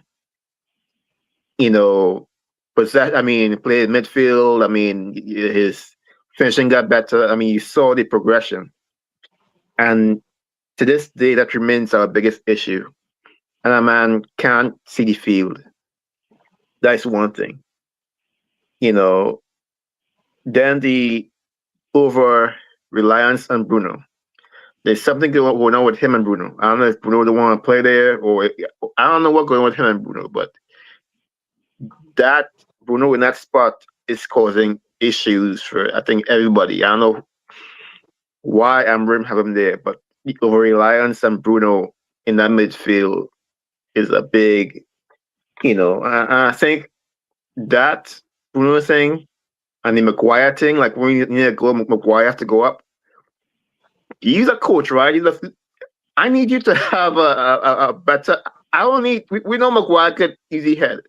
You know, but that I mean, he played midfield. I mean, his finishing got better. I mean, you saw the progression, and to this day, that remains our biggest issue. And a man can't see the field. That's one thing. You know, then the over reliance on Bruno. There's something going on with him and Bruno. I don't know if Bruno don't want to play there, or I don't know what's going on with him and Bruno, but that Bruno in that spot is causing issues for I think everybody. I don't know why Amram have him there, but the over reliance on Bruno in that midfield is a big, you know. I think that Bruno thing and the McGuire thing, like when you need to go, McGuire has to go up. He's a coach, right? I need you to have a better. I don't need. We know McGuire get easy head.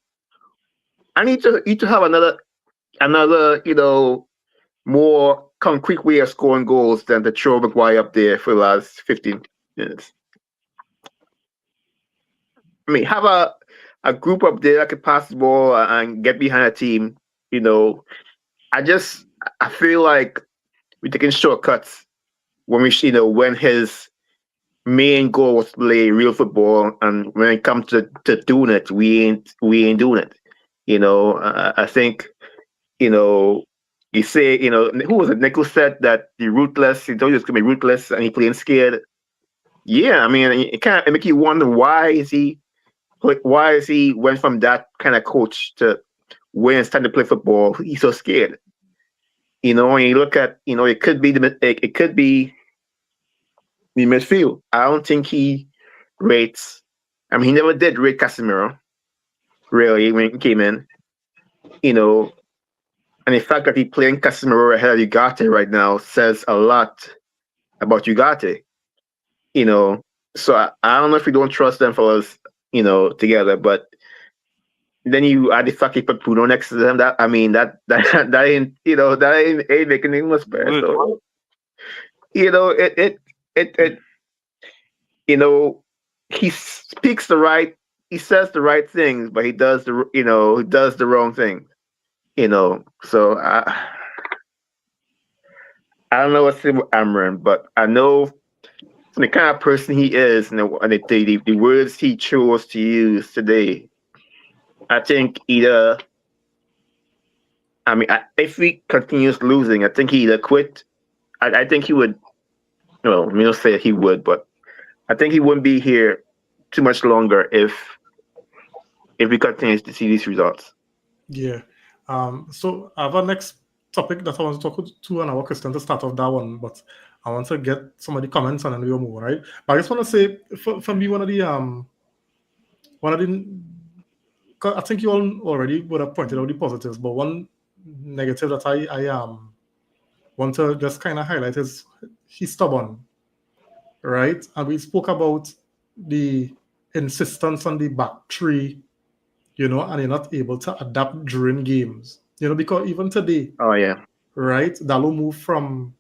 I need you to have another, you know, more concrete way of scoring goals than to throw McGuire up there for the last 15 minutes. I mean, have a group up there that could pass the ball and get behind a team. You know, I feel like we're taking shortcuts when you know, when his main goal was to play real football, and when it comes to doing it, we ain't doing it. You know, I think, you know, you say, you know, who was it? Nichols said that the ruthless, he told you it's gonna be ruthless, and he playing scared. Yeah, I mean, it make you wonder why is he went from that kind of coach to when it's time to play football, he's so scared. You know, when you look at, you know, it could be the midfield. I don't think he rates. I mean, he never did rate Casemiro, really, when he came in. You know, and the fact that he's playing Casemiro ahead of Ugarte right now says a lot about Ugarte. You know, so I don't know if we don't trust them fellas, you know, together, but then you add the fact he put Bruno next to them. That I mean, that ain't, you know, that ain't making it much better. So, you know, it you know, he speaks he says the right things, but he does the wrong thing. You know, so I don't know what's in with Amran, but I know from the kind of person he is and the words he chose to use today. I think either, I mean, if he continues losing, I think he either quit. I think he would. Well, we don't say he would, but I think he wouldn't be here too much longer if he continues to see these results. Yeah. So I have a next topic that I want to talk to an our Christian to start off that one, but I want to get some of the comments and then we'll move, right? But I just want to say, for me, one of the I think you all already would have pointed out the positives, but one negative that I want to just kind of highlight is he's stubborn, right? And we spoke about the insistence on the back three, you know, and you're not able to adapt during games, you know, because even today, Oh yeah, right, Dalo moved from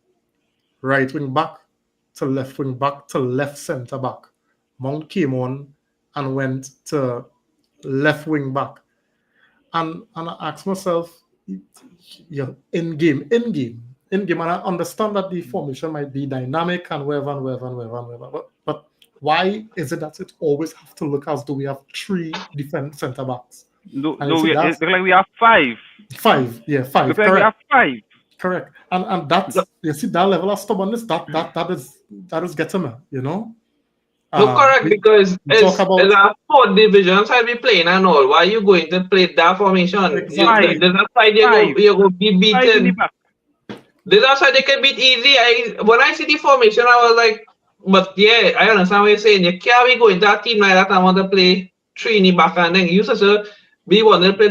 right wing back to left wing back to left centre back. Mount came on and went to left wing back. And I asked myself, yeah, in game. And I understand that the formation might be dynamic and wherever. But why is it that it always have to look as though we have three different centre backs? No, And you see it that's look like we have five. five. Look like Correct. we have five. Correct. And that's, you see, that level of stubbornness, that is getting me, you know. No, correct, because we talk it's a fourth division side we playing and all. Why are you going to play that formation? Exactly. There's a side you go be Five in the beaten. back. There's a side they can beat easy. When I see the formation, I was like, but yeah, I understand what you're saying. You can't be going to a team like that and want to play 3 in the back and then you supposed to be want to play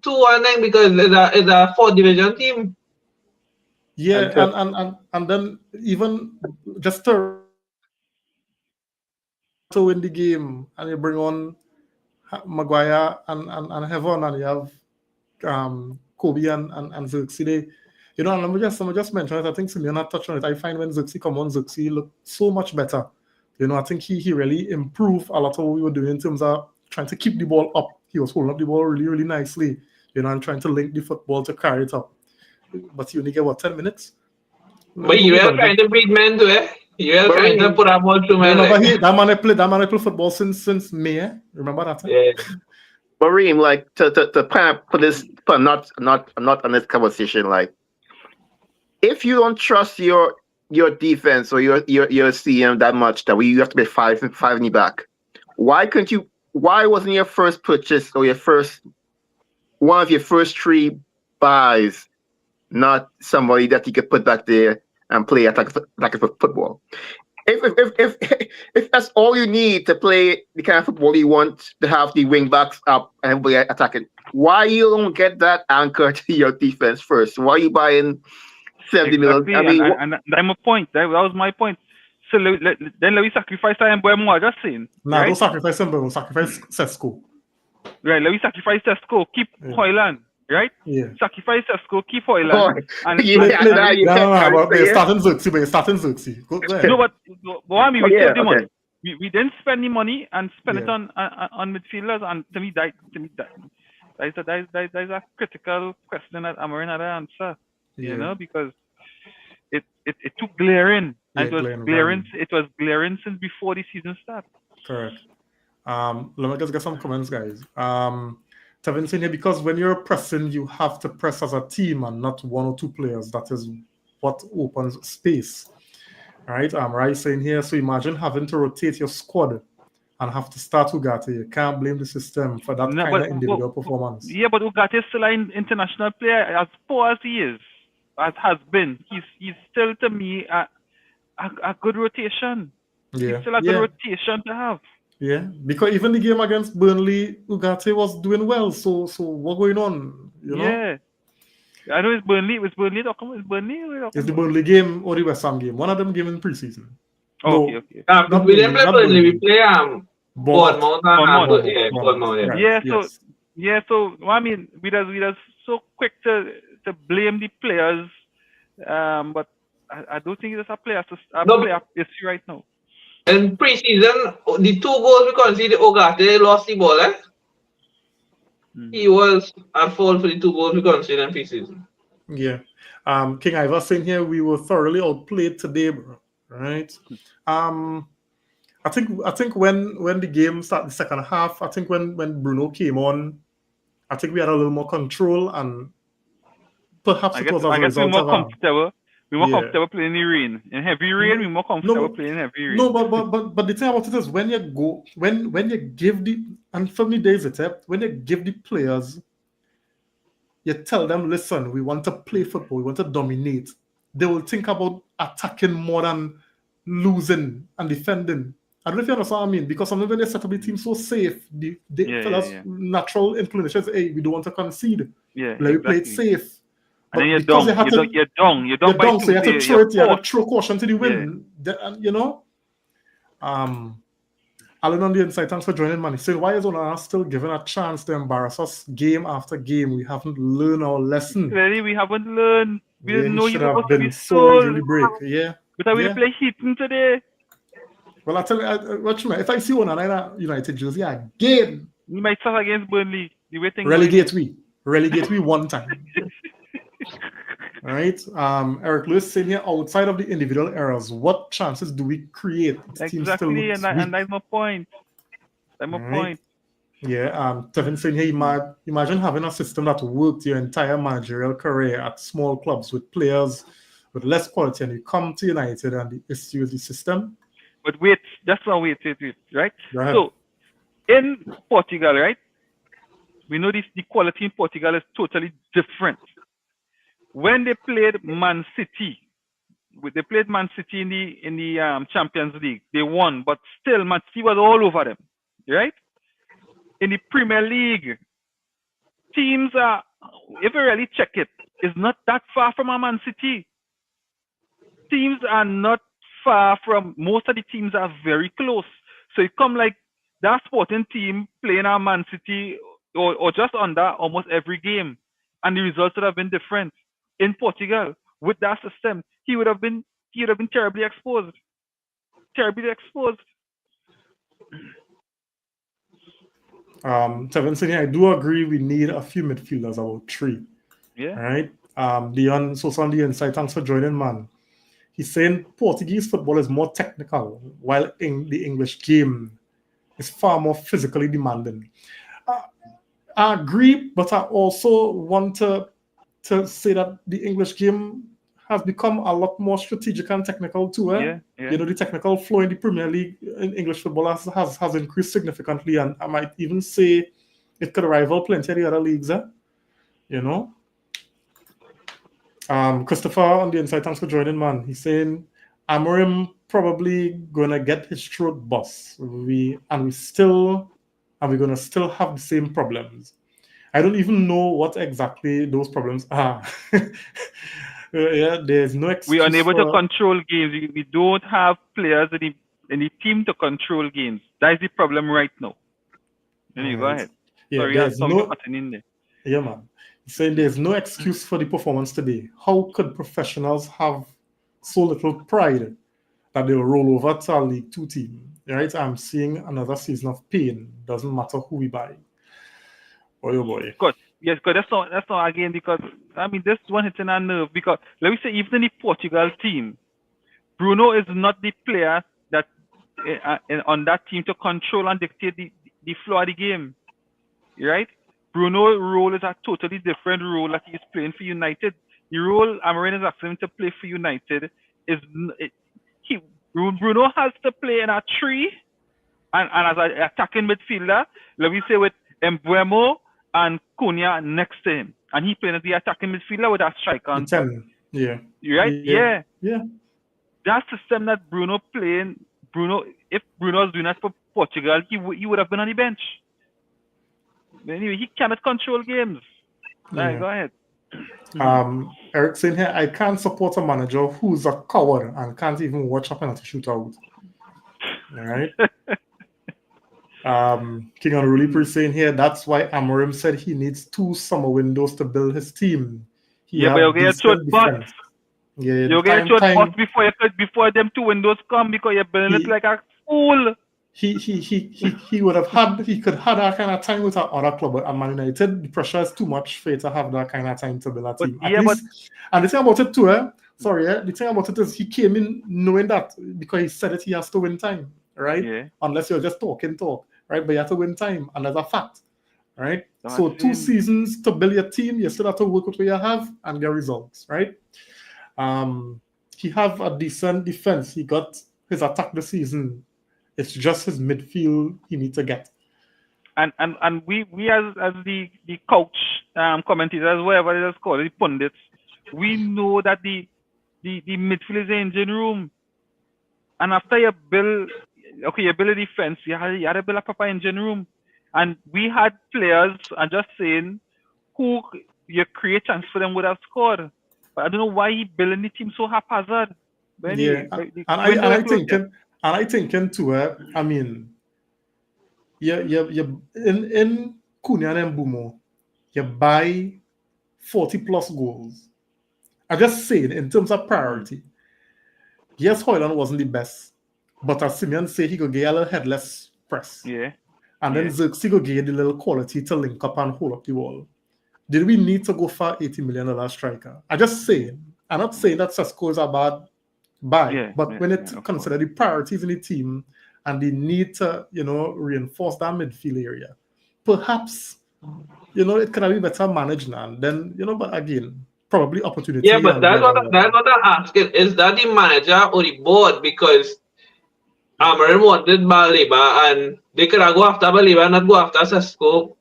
2 and then because it's a fourth division team. Yeah, and then even just to win the game, and you bring on Maguire and Heaven, and you have Kobe and Xerxes. You know, and let me just mention it. I think Simeon had touched on it. I find when Xerxes come on, Xerxes look so much better. You know, I think he really improved a lot of what we were doing in terms of trying to keep the ball up. He was holding up the ball really, really nicely, you know, and trying to link the football to carry it up. But you only get, 10 minutes? But you were trying to breed men to it. You were trying to put a ball through men. That man played football since May. Remember that? Yeah. But Reem, like to kind of put this, but not on this conversation. Like, if you don't trust your defense or your CM that much, that you have to be five in the back. Why couldn't you? Why wasn't your first purchase or one of your first 3 buys not somebody that you could put back there and play attack football? If that's all you need to play the kind of football you want to have the wing backs up and everybody attacking, why you don't get that anchor to your defense first? Why are you buying 70 million? I mean, and that's my point. That was my point. So then let me sacrifice that and more just saying. No, right? don't sacrifice him, bro. Sacrifice Sesko. Right, let me sacrifice Sesko, keep Hoyland, right? Yeah. Sacrifice Sesko, keep Hoyland. They're starting Xerxes. Go ahead. No, but what I mean, we saved the money. We didn't spend the money and spend it on midfielders, and to me that is a critical question that Amarin had to answer. You know, because it too glaring. And it was glaring since before the season started. Correct. Let me just get some comments, guys. Tevin saying here, because when you're pressing, you have to press as a team and not 1 or 2 players. That is what opens space. All right. Rai saying here, so imagine having to rotate your squad and have to start Ugarte. You can't blame the system for that kind of individual performance. Yeah, but Ugarte is still an international player, as poor as he is, as has been. He's still, to me, a good rotation. Yeah. It's still a good rotation to have. Yeah, because even the game against Burnley, Ugarte was doing well. So what's going on? You know? Yeah. I know it's Burnley. It's Burnley. It's Burnley. It's the Burnley game or the West Ham game. One of them game in preseason. Okay. We didn't play Burnley. We play Bournemouth. So I mean, we just so quick to blame the players, but I don't think it's a player issue right now. In pre-season, the 2 goals we conceded, Ugarte lost the ball. He was at fault for the 2 goals we conceded in pre-season. Yeah. King Ivor saying here, we were thoroughly outplayed today, bro. Right. I think when the game started the second half, I think when Bruno came on, I think we had a little more control, and perhaps it was as a result of we're more comfortable playing in the rain. In heavy rain, we're more comfortable playing in heavy rain. No, but the thing about it is when you give the, and for me days it's when you give the players, you tell them, listen, we want to play football, we want to dominate. They will think about attacking more than losing and defending. I don't know if you understand what I mean, because sometimes when they set up the team so safe, the fellas' natural inclination is, hey, we don't want to concede. Yeah, let me play it safe. And then you're down. You're down. So you have to throw it. You have to throw caution to the wind. Yeah. You know. Alan on the inside, thanks for joining, man. So why is Onana still given a chance to embarrass us game after game? We haven't learned our lesson. Clearly, we haven't learned. We didn't know you have been so easily break. Yeah. But I will play Heaton today. Well, I tell you, watch me. If I see Onana in a United jersey again, we might start against Burnley. Relegate we one time. All right. Eric Lewis saying here, outside of the individual errors, what chances do we create? Exactly, and that's my point. Yeah. Tevin saying here, imagine having a system that worked your entire managerial career at small clubs with players with less quality, and you come to United and the issue is the system. But wait, just now wait, right? Go ahead. So in Portugal, right? We know the quality in Portugal is totally different. When they played Man City, they played Man City in the Champions League. They won, but still Man City was all over them, right? In the Premier League, teams are, if you really check it, is not that far from a Man City. Teams are not far from, most of the teams are very close. So it come like that Sporting team playing a Man City or just under almost every game, and the results would have been different. In Portugal, with that system, he would have been terribly exposed. Terribly exposed. Tevin saying, I do agree we need a few midfielders, about 3. Yeah. All right. Leon Sosa on the inside, thanks for joining, man. He's saying Portuguese football is more technical, while in the English game is far more physically demanding. I agree, but I also want to say that the English game has become a lot more strategic and technical too. Yeah. You know, the technical flow in the Premier League in English football has increased significantly, and I might even say it could rival plenty of the other leagues. You know. Christopher on the inside, thanks for joining, man. He's saying Amorim probably gonna get his throat bust. We're gonna still have the same problems. I don't even know what exactly those problems are. Yeah, there's no excuse. We are unable to control games. We don't have players in the team to control games. That is the problem right now. Anyway, go ahead. Yeah, sorry, there's no cutting in there. Yeah, man. He's saying there's no excuse for the performance today. How could professionals have so little pride that they'll roll over to a League 2 team? Right? I'm seeing another season of pain. Doesn't matter who we buy. Boy, oh boy. Good. Yes, because that's not again, because I mean this one hits in our nerve, because let me say even in the Portugal team, Bruno is not the player that on that team to control and dictate the flow of the game. Right? Bruno's role is a totally different role that he's playing for United. The role Amorim is asking him to play for United is Bruno has to play in a 3 and as an attacking midfielder, let me say with Mbeumo and Cunha next to him, and he playing as the attacking midfielder with a striker on top. Yeah. Right? Yeah. That system that Bruno playing, if Bruno was doing that for Portugal, he would have been on the bench. Anyway, he cannot control games. Right, go ahead. Eric saying here, I can't support a manager who's a coward and can't even watch a penalty shootout. All right. King Unruly saying here, that's why Amorim said he needs 2 summer windows to build his team. But you'll get a short bus. You'll get a short bus before them 2 windows come, because you're building it like a fool. He could have that kind of time with our other club, but at Man United, the pressure is too much for you to have that kind of time to build a team. And the thing about it too, the thing about it is he came in knowing that, because he said that he has to win time, right? Yeah. Unless you're just talk, right? But you have to win time, and that's a fact, right? So 2 seasons to build your team, you still have to work with what you have and get results, right? He have a decent defense. He got his attack this season. It's just his midfield he needs to get. And we as the coach, commentators, whatever it is called, the pundits, we know that the midfield is the engine room. And after you build a defense, you had to build a proper engine room. And we had players, I'm just saying, who you create chance for them would have scored. But I don't know why he building the team so haphazard. But anyway, I think too, I mean, you in Cunha and Mbeumo, you buy 40 plus goals. I just saying, in terms of priority, yes, Hoyland wasn't the best, but as Simeon said, he could get a little headless press. Yeah. And then Xerxes could get the little quality to link up and hold up the wall. Did we need to go for $80 million striker? I'm just saying. I'm not saying that Sesko is a bad buy, but when it consider the priorities in the team and the need to, reinforce that midfield area, perhaps, it could be better managed now. Then, but again, probably opportunity. Yeah, but that's what I'm asking. Is that the manager or the board? Because Amarim wanted Baleba and they could have go after Baleba and not go after Sesko.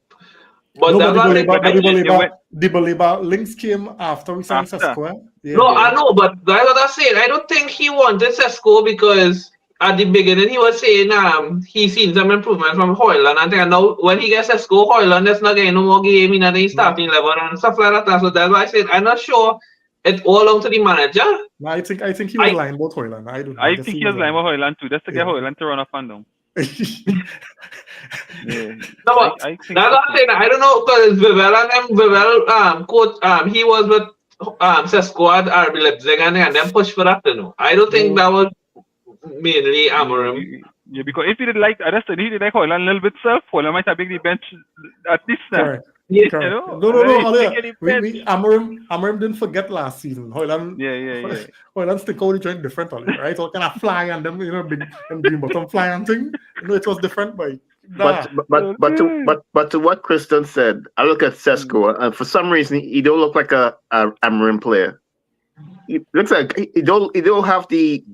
But No, that's but what I think. they the Baleba links came after we signed After. Sesko. Yeah, No, I know, but that's what I'm saying. I don't think he wanted Sesko because at the beginning he was saying he seen some improvement from Hoyland and now when he gets Sesko, Hoyland is not getting no more game in the starting level and stuff like that. So that's why I said I'm not sure it's all down to the manager. No, I think he was lying about Hoyland. I don't know. I think he was lying about Hoyland too, just to get Hoyland to run up and down. Yeah. No, but I think that's what I'm saying. I don't know because Vivel coach he was with Sesko at RB Leipzig and then pushed for that. I don't think that was mainly Amorim. Yeah, because if he did like, I just said he did like Hoyland a little bit self, Hoyland might have been the bench at this time. Correct. Yeah. Correct. You know? No. Amorim didn't forget last season. Hoyland, Yeah. Hoyland stick out the joint different, right? So kind of fly and them, big and green bottom fly and thing. It was different, but But to what Kristen said, I look at Sesko, and for some reason he don't look like a Amarim player. He looks like he don't have the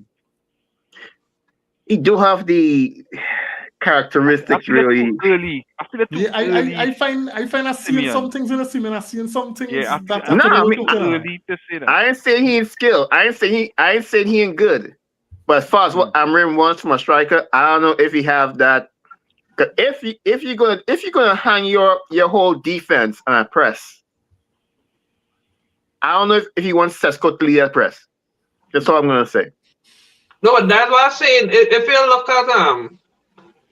characteristics really. I find I seeing some things in a Simeon. I seeing some things that early to say that. I ain't saying he ain't skilled. I ain't saying he ain't good. But as far as what Amarim wants from a striker, I don't know if he have that. If you're gonna hang your whole defense on a press, I don't know if he wants Sesko to lead that press. That's all I'm gonna say. No, but that's what I'm saying. If you look at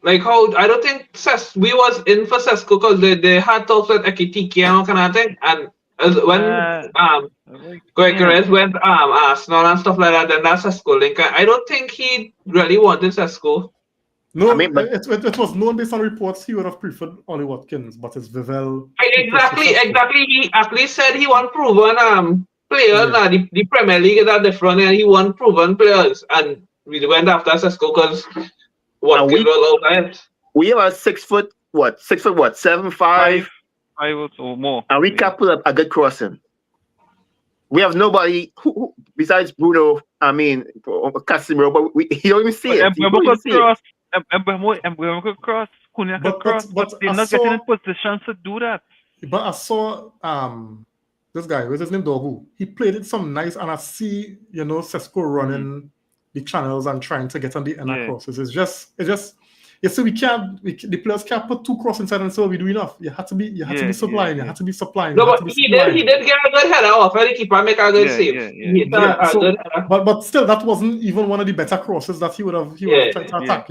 like how I don't think we was in for Sesko because they had talks with Ekitike and all kind of thing, and when Goikarez went Arsenal and stuff like that, then that's Sesko link. I don't think he really wanted Sesko. No, I mean, but it was known based on reports he would have preferred Ollie Watkins, but it's Vivel. Exactly. He actually said he want proven players. Now the Premier League is at the front, and he want proven players, and we went after Sesko because Watkins was outside. We have a 6 foot, 7'5", 5 or more, and we can't put up a good crossing. We have nobody who besides Bruno. I mean, Casemiro, but he don't even see it. Mbemo could cross, Cunha could cross, but they're not getting in positions to do that. But I saw this guy, what's his name, Dogu? He played it some nice, and I see, Sesko running the channels and trying to get on the inner crosses. It's just, you see, the players can't put 2 crosses inside and say, we do enough. You have to be supplying. You have to be supplying. No, but he did get a good header off, and the keeper make a good save. But still, that wasn't even one of the better crosses that he would have tried to attack,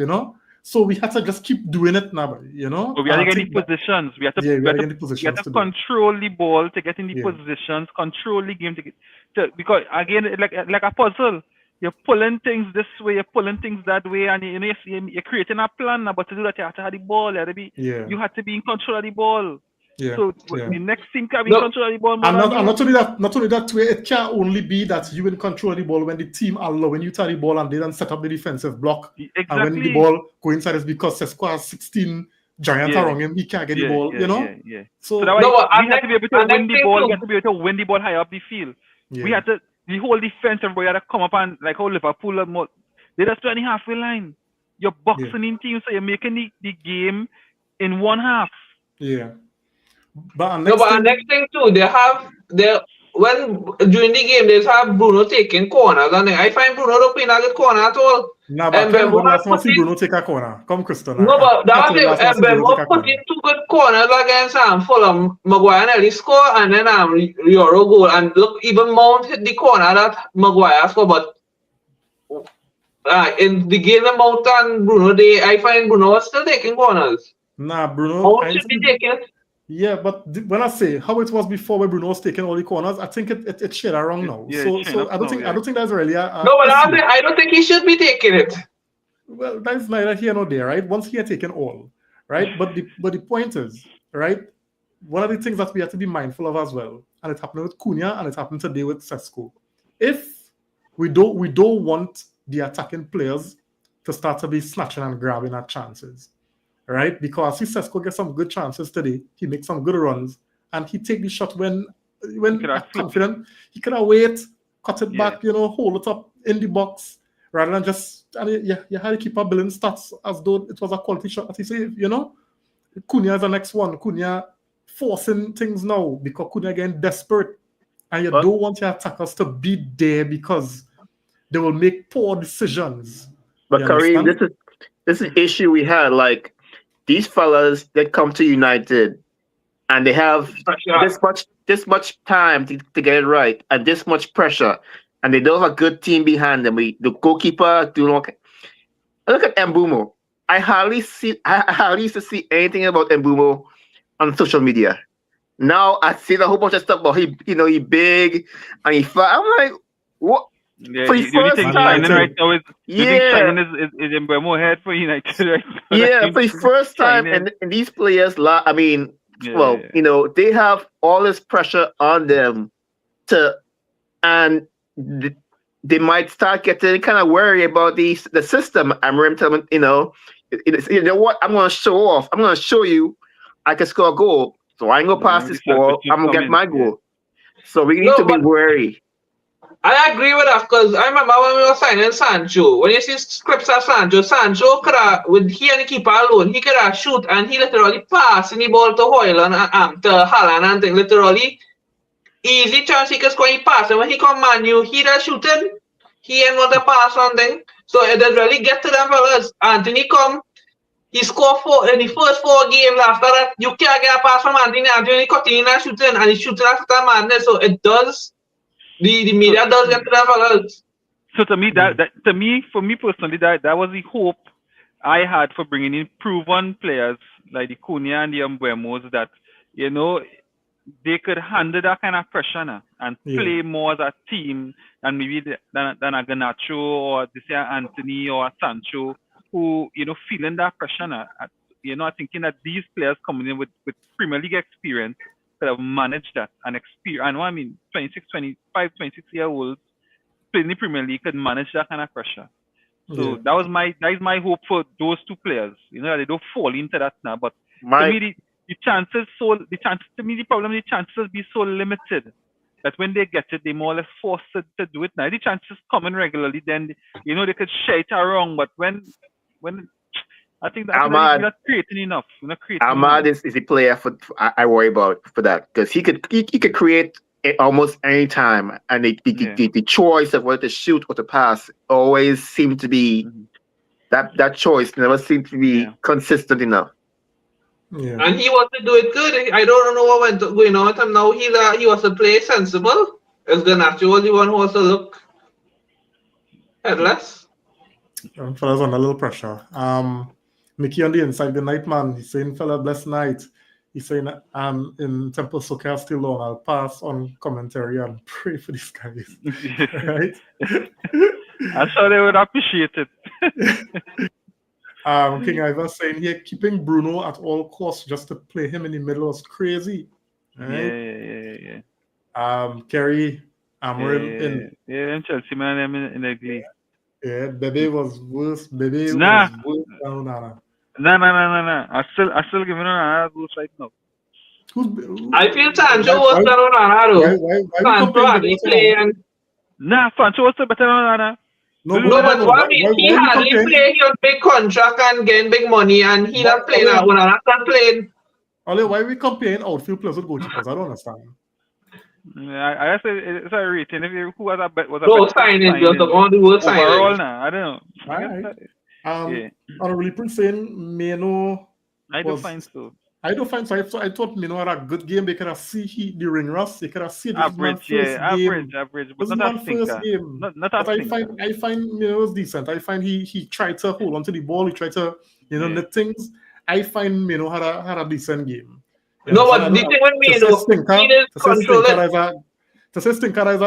So we had to just keep doing it now, But we had to get in positions. We had to control the ball to get in the positions, control the game because again, like a puzzle. You're pulling things this way, you're pulling things that way, and you're creating a plan. But to do that, you have to have the ball. You have to be in control of the ball. So the next thing can be in control of the ball. And not only that way, it can only be that you in control of the ball when the team when you tie the ball and they don't set up the defensive block. Exactly. And when the ball go inside, it's because Sesko has 16 giants around him. He can't get the ball. So that way, we have to be able to win the ball. We have to be able to win the ball high up the field. We had to. The whole defense, everybody had to come up and like how Liverpool, they just play the halfway line. You're boxing in teams, so you're making the game in one half. Yeah. But next thing too, when during the game they have Bruno taking corners, and I find Bruno don't play a good corner at all. Nah, but last time I see Bruno take a corner. Come, Kristen. No, but that's it. Mbemo put in 2 good corners against Fulham. Maguire nearly score, and then Euro goal. And look, even Mount hit the corner that Maguire scored. But in the game, Mount and Bruno, I find Bruno was still taking corners. Nah, Bruno. Mount should be taking it. Yeah, but when I say how it was before when Bruno was taking all the corners, I think it shade around now. So I don't think that's really a no, but I don't think he should be taking it. Well, that's neither here nor there, right? Once he had taken all, right? But the point is, right? One of the things that we have to be mindful of as well, and it happened with Cunha and it happened today with Sesko. If we don't want the attacking players to start to be snatching and grabbing at chances. Right? Because he Sesko gets some good chances today. He makes some good runs. And he take the shot when confident. He could have wait, cut it back, hold it up in the box, rather than just and you had to keep up building stats as though it was a quality shot that he saved, you know? Cunha is the next one. Cunha forcing things now because Cunha getting desperate. And you don't want your attackers to be there because they will make poor decisions. But You Kareem, understand? this is an issue we had. Like these fellas that come to United and they have this much time to get it right and this much pressure, and they don't have a good team behind them. The goalkeeper do not. Look at Mbumo. I hardly used to see anything about Mbumo on social media. Now I see a whole bunch of stuff about he big and he fat. I'm like, what? Yeah, For the the only first thing time, shining right now is the thing yeah, shining is Mbeumo head for United right now. yeah. For the first time, Shining. and these players, I mean, Yeah. well, they have all this pressure on them and they might start getting kind of worried about the system. I'm telling them, you know what? I'm going to show off. I'm going to show you I can score a goal. So I ain't going to pass this ball. I'm going to get my goal. So we need to be wary. I agree with that because I remember when we were signing Sancho. When you see scripts of Sancho could have, with he and the keeper alone, he could have shoot and he literally passing the ball to Højlund to Haaland and thing. Literally, easy chance he could score a pass. And when he come Manu, he does shooting. He ain't want to pass on thing. So it does really get to them fellas. Anthony come, he scored 4 in the first 4 games. After that, you can't get a pass from Anthony. Anthony cutting and shooting, and he's shooting after madness. So it does. The media does get to them fellas. So to me, for me personally, that was the hope I had for bringing in proven players like the Cunha and the Mbeumo, that they could handle that kind of pressure now and play more as a team than maybe than a Garnacho or this year Anthony or a Sancho, who feeling that pressure now. Thinking that these players coming in with Premier League experience could have managed that and experience. And I mean, 26, 25, 26-year-olds playing the Premier League could manage that kind of pressure. So that is my hope for those two players. They don't fall into that now. But to me, the chances be so limited that when they get it, they more or less forced to do it. Now the chances coming regularly, then they could share it around. But when I think that we're not creating enough. Ahmad is a player I worry about for that because he could create almost any time, and the choice of whether to shoot or to pass always seemed to be that choice never seemed to be consistent enough. Yeah. And he wants to do it good. I don't know what went going on with him now. He was to play sensible. Is Garnacho was the one who was to look headless. Fellas under a little pressure. Mickey on the inside, the night man. He's saying, fella, blessed night. He's saying, I'm in Temple Soccer still long. I'll pass on commentary and pray for these guys. Right? I'm sure they would appreciate it. King Ivan saying here, keeping Bruno at all costs just to play him in the middle was crazy. Right? Yeah. Kerry, Amorim in Chelsea man in the league. Yeah, Bebe was worse. Was worse than Onana. No. I still giving Onana those right now. I feel Sancho was better than Onana. Why Sancho hardly play and Sancho was better than Onana. No, but what I mean, he hardly play. He on big contract and getting big money, and he not playing. Onana not playing. Why are we comparing outfield players with goalkeepers? I don't understand. I say it's a rating. Who was a signing? Just the only word signing. Overall, I don't know. Honorably Prince saying Meno. I don't find so. I thought Meno had a good game. They could have see the ring rust. They could have see this average, but not a first game. Not a but I find Meno was decent. I find he tried to hold on to the ball. He tried to knit things. I find Meno had a decent game. No, but the thing with Meno, he didn't control it. To say Stinker is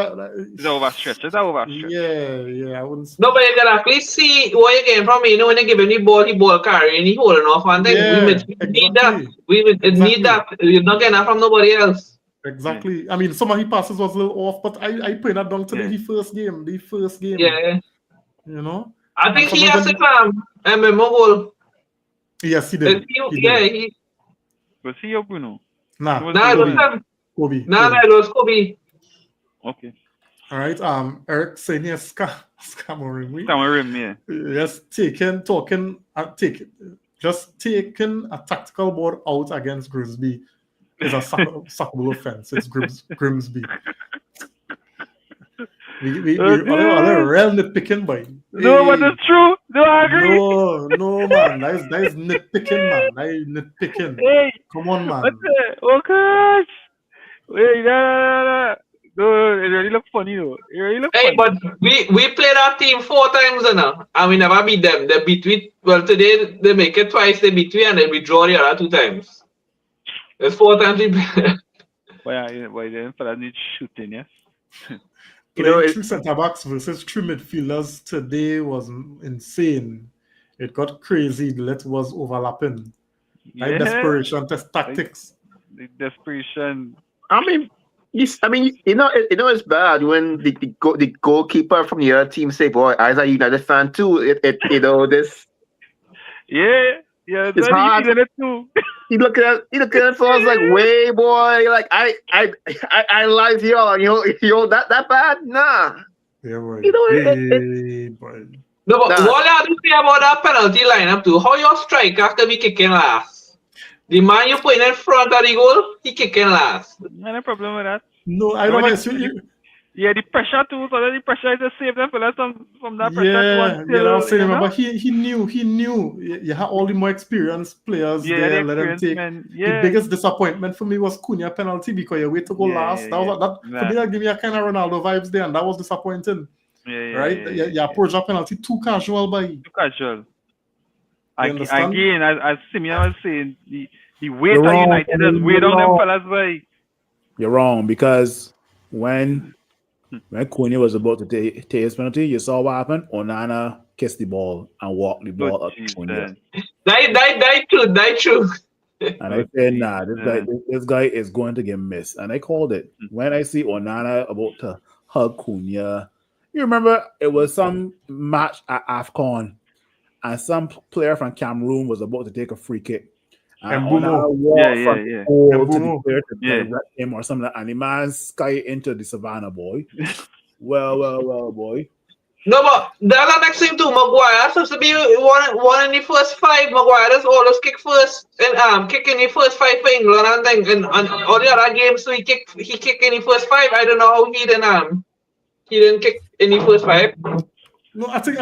it's overstretched. Yeah, I wouldn't. No, but you can actually see what you're getting from Meno when you give him the ball carrying, he holding off, and then we need that. We need that. You're not getting that from nobody else. Exactly. Yeah. I mean, some of his passes was a little off, but I put that down to the first game. Yeah. I think he has a memorable. Yes, he did. Was he or Bruno? Nah, it was Kobe. Okay. All right. Eric saying yes, Scamoring. Cameroon, yeah. Yes, just taking a tactical board out against Grimsby is a sackable offense. It's Grimsby. We are real nitpicking, boy. No, but it's true. No, I agree. No, man. That is nitpicking, man. That is nitpicking. Hey, Come on, man. what's it? Oh, gosh. Wait, no. No, it really look funny, though. It really look Hey, funny. but we played our team 4 times now, and we never beat them. They beat we. Well, today they make it twice. They beat we, and then we draw the other 2 times. There's 4 times we play. Why then fellas need shooting, yes? Playing true centre backs versus true midfielders today was insane. It got crazy. The let was overlapping. Like desperation tactics. The desperation. I mean, it's bad when the goalkeeper from the other team say, "Boy, as a United fan too, this." Yeah, it's hard. It too. He looking at it for us like, "Way, boy, like I like you, that bad, nah." Yeah, boy. Boy. No, but what I have to say about that penalty lineup too? How your strikers can be kicking last? The man you put in front of the goal, he kicking last. No problem with that. No, I don't know. Yeah, the pressure too. So the pressure is to save them fellas from that pressure. Yeah, I was saying, but he knew. You had all the more experienced players there. Let them take. The biggest disappointment for me was Cunha penalty because you wait to go last. That for me, that gave me a kind of Ronaldo vibes there, and that was disappointing. You approach that penalty too casual, by too casual. Again, as Simeon was saying, the weight of United has weighed on them fellas, by. You're wrong, because when Cunha was about to take his penalty, you saw what happened. Onana kissed the ball and walked the ball up to Cunha. Die true. And I said, nah, this guy is going to get missed. And I called it. When I see Onana about to hug Cunha, you remember it was some match at AFCON, and some player from Cameroon was about to take a free kick. And Onana walked from the goal to the player to direct him or something, and the man sky into the savannah, boy. Well, boy. No, but that's the next thing too. Maguire supposed to be one in the first 5. Maguire does always kick first and kick in the first 5 for England and then and all the other games. So he kicked in the first 5. I don't know how he didn't kick in the first 5. No, I think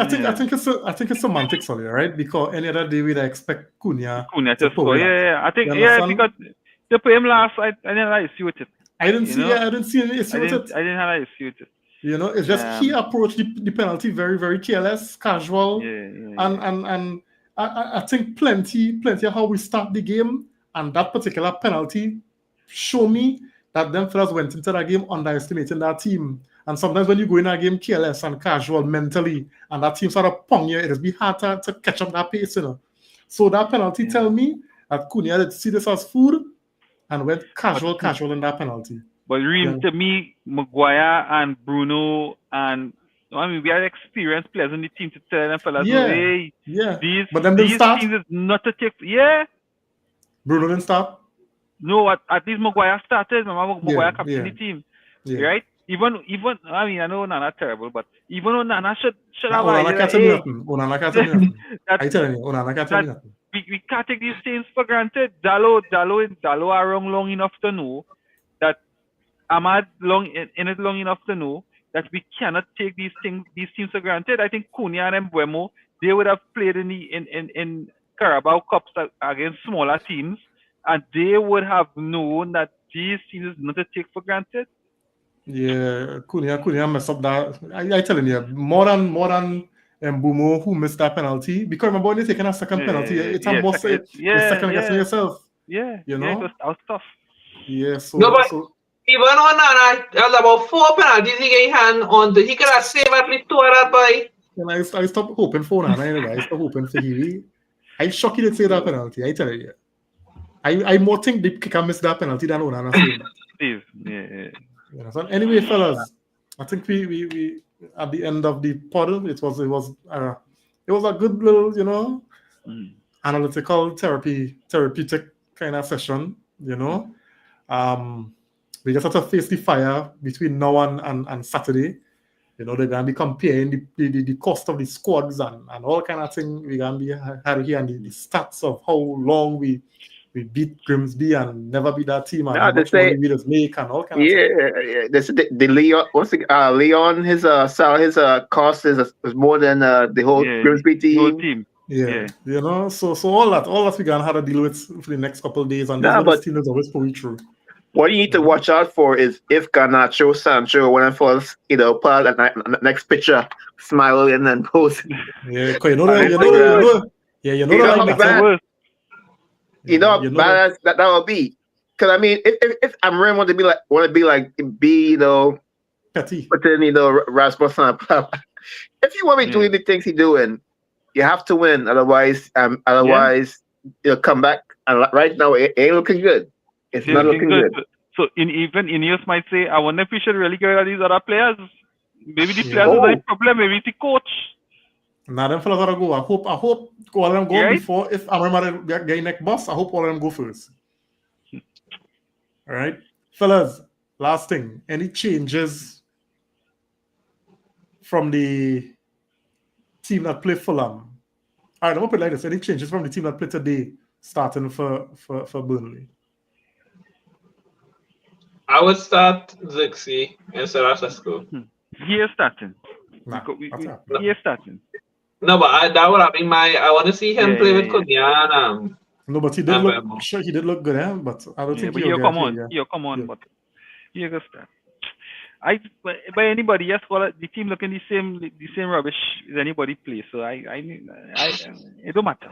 it's semantics only, right? Because any other day we'd expect Cunha to score. Yeah. I think because to play him last, I didn't have an issue with it. I didn't see any issue with it. I didn't have an issue with it. It's just he approached the penalty very, very careless, casual, and I think plenty of how we start the game and that particular penalty show me that them fellas went into that game underestimating that team. And sometimes when you go in a game careless and casual mentally, and that team sort of pong you, it'll be hard to catch up that pace, So that penalty tell me that Cunha did see this as food and went casual in that penalty. But really, to me, Maguire and Bruno and we had experienced players in the team to tell them fellas, these teams is not to take. Bruno didn't start. No, at least Maguire started. Remember, Maguire captain the team, right? Even I know Onana terrible, but even Onana should have. Onana can't tell me nothing. I tell you, Onana can't tell me nothing. We can't take these things for granted. Dalo are wrong long enough to know that Ahmad long enough to know that we cannot take these teams for granted. I think Cunha and Mbeumo, they would have played in Carabao Cups against smaller teams, and they would have known that these teams is not to take for granted. Yeah, Cunha messed up that. I telling you, more than Mbeumo who missed that penalty. Because remember when you're taking a second penalty, it's second guessing yourself. Yeah, it was tough. Yeah, so even Onana has about 4 penalties he get hand on. He could have saved at least 2 of that by. And I stopped hoping for Onana anyway. I stopped hoping for Healy. I shocked you to say that penalty. I tell you. I more think the kicker missed that penalty than Onana saved it. Yeah. So anyway, fellas, I think we at the end of the pod, it was a good little, analytical therapeutic kind of session, we just have to face the fire between now and Saturday. You know, they're gonna be comparing the cost of the squads and all kind of thing. We're gonna be having here and the stats of how long we beat Grimsby and never beat that team and No, how they much money say we just make and all kind of thing. yeah. This the Leon. What's the Leon? His cost is more than the whole Grimsby the whole team. team. Yeah, you know, so all that we're gonna have to deal with for the next couple of days, and this is Nah, what this but team is always pulling through. what you need to watch out for is if Garnacho, Sancho, when I first, put out that next picture, smiling and posing. Yeah, 'cause you know On that, you know, Instagram. you know You know that how like That's the bad, worst. you know how you know bad that will be. Because I mean, if I'm really want to be petty. putting Rasmussen. If you want me doing the things he's doing, you have to win. Otherwise, you'll come back. And right now, it ain't looking good. It's not looking good. So even Ineos might say, I wonder if we should really get rid of these other players. Maybe the players Oh. are the problem. Maybe it's the coach. Now them fellas gotta go. I hope all of them go Right? before. If I remember getting next boss, I hope all of them go first. All right, fellas. Last thing. Any changes from the team that play Fulham? All right, I'm gonna put it like this. Any changes from the team that play today, starting for Burnley? I would start Zixi instead of Sesko. He is starting. Nah, He is starting. No, but that would have been I want to see him play with Cunha and No, but he did look. Sure, he did look good, eh? But I don't think but he'll come get on, but he goes start. By anybody, yes, well, the team looking the same rubbish as anybody play. So it don't matter.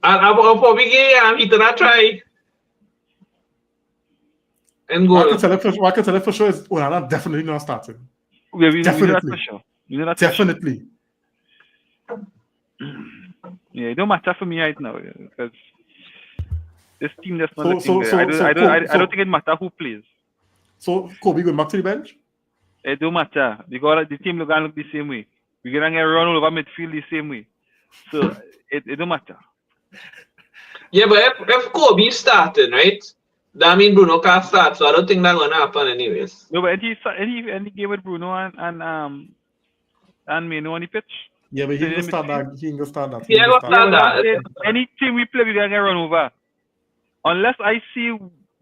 I'll probably get he did not try. And What I goal. can tell you for sure is Onana definitely not starting. We know that Definitely. for sure. We know that for Definitely. sure. Yeah, it don't matter for me right now because this team just not looking good. I don't think it matter who plays. So Kobe going back to the bench? It don't matter because the team look the same way. We're gonna get run all over midfield the same way. So it don't matter. Yeah, but if Kobe starting, right? That means Bruno can't start, so I don't think that's gonna happen anyways. No, but any game with Bruno and Meno on the pitch. Yeah, but he ain't gonna start that. He ain't gonna start that. Yeah, but that's it. Any team we play, we're gonna get run over. Unless I see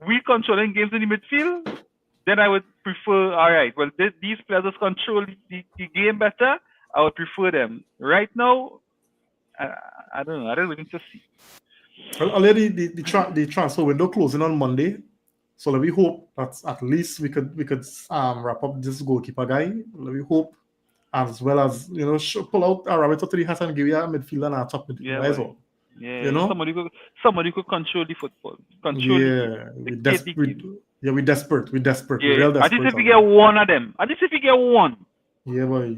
we controlling games in the midfield, then I would prefer. All right, well, these players control the game better. I would prefer them. Right now, I don't know. I don't really to see. Well, already the transfer window closing on Monday, so let me hope that at least we could wrap up this goalkeeper guy. Let me hope, as well as pull out a rabbit to the hat and give you a midfielder and a top midfielder as well. Yeah, you know, somebody could control the football. We're desperate. We're real desperate. At least if we get one of them. Yeah, boy.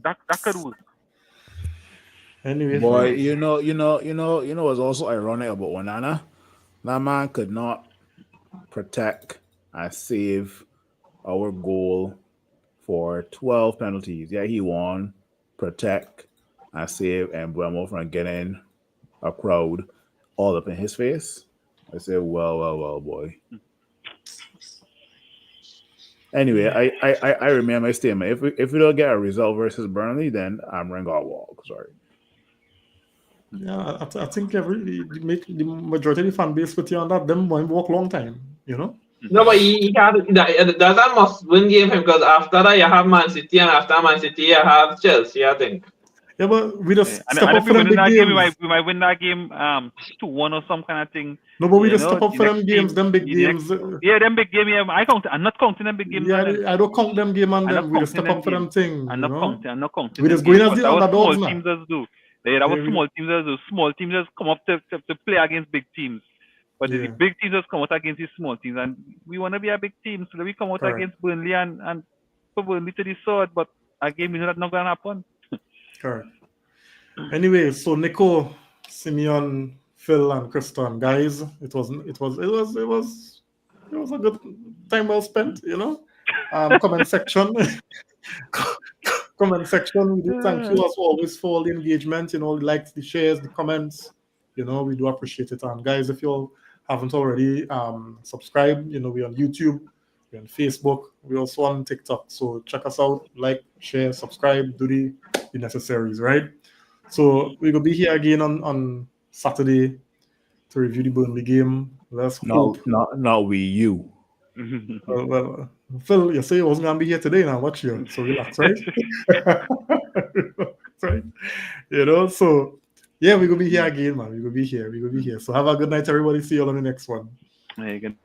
That could work. Anyway, boy, you know what's also ironic about Onana? That man could not protect and save our goal for 12 penalties. Yeah, he won, protect and save and Buemo from getting a crowd all up in his face. I said, well, boy. Anyway, I remember my statement. If we don't get a result versus Burnley, then I'm Rangard walk. Sorry. Yeah, I think the majority of the fan base with you on that, them won't walk long time, No, but he had that's a must-win game because after that you have Man City and after Man City you have Chelsea, I think. Yeah, but we just step up for them big games. We might win that game 2-1 or some kind of thing. No, but we just step up for them games, them big games. Yeah, them big games. Yeah, I'm not counting them big games. Yeah, I don't count them game on them. We just step up for them thing. I'm not counting. We just going as the underdogs now. Teams just do. Yeah, that was small teams just do. Small teams just come up to play against big teams. But the big teams just come out against the small teams, and we want to be a big team, so we come out against Burnley and put Burnley to the sword. But again, we know that's not gonna happen. Correct. Anyway, so Nico, Simeon, Phil, and Christian, guys, it was a good time well spent. Comment section. Comment section. We do thank you as always for all the engagement. The likes, the shares, the comments. We do appreciate it. And guys, if you're haven't already subscribed, we're on YouTube, we're on Facebook, we're also on TikTok. So check us out, like, share, subscribe, do the necessaries, right? So we're gonna be here again on Saturday to review the Burnley game. Let's hope. Not we, you. Well, Phil, you say you wasn't gonna be here today now. Watch you. So relax, right? Right? So yeah, we're gonna be here again, man. We're gonna be here. So have a good night, everybody. See you all on the next one. Hey, good.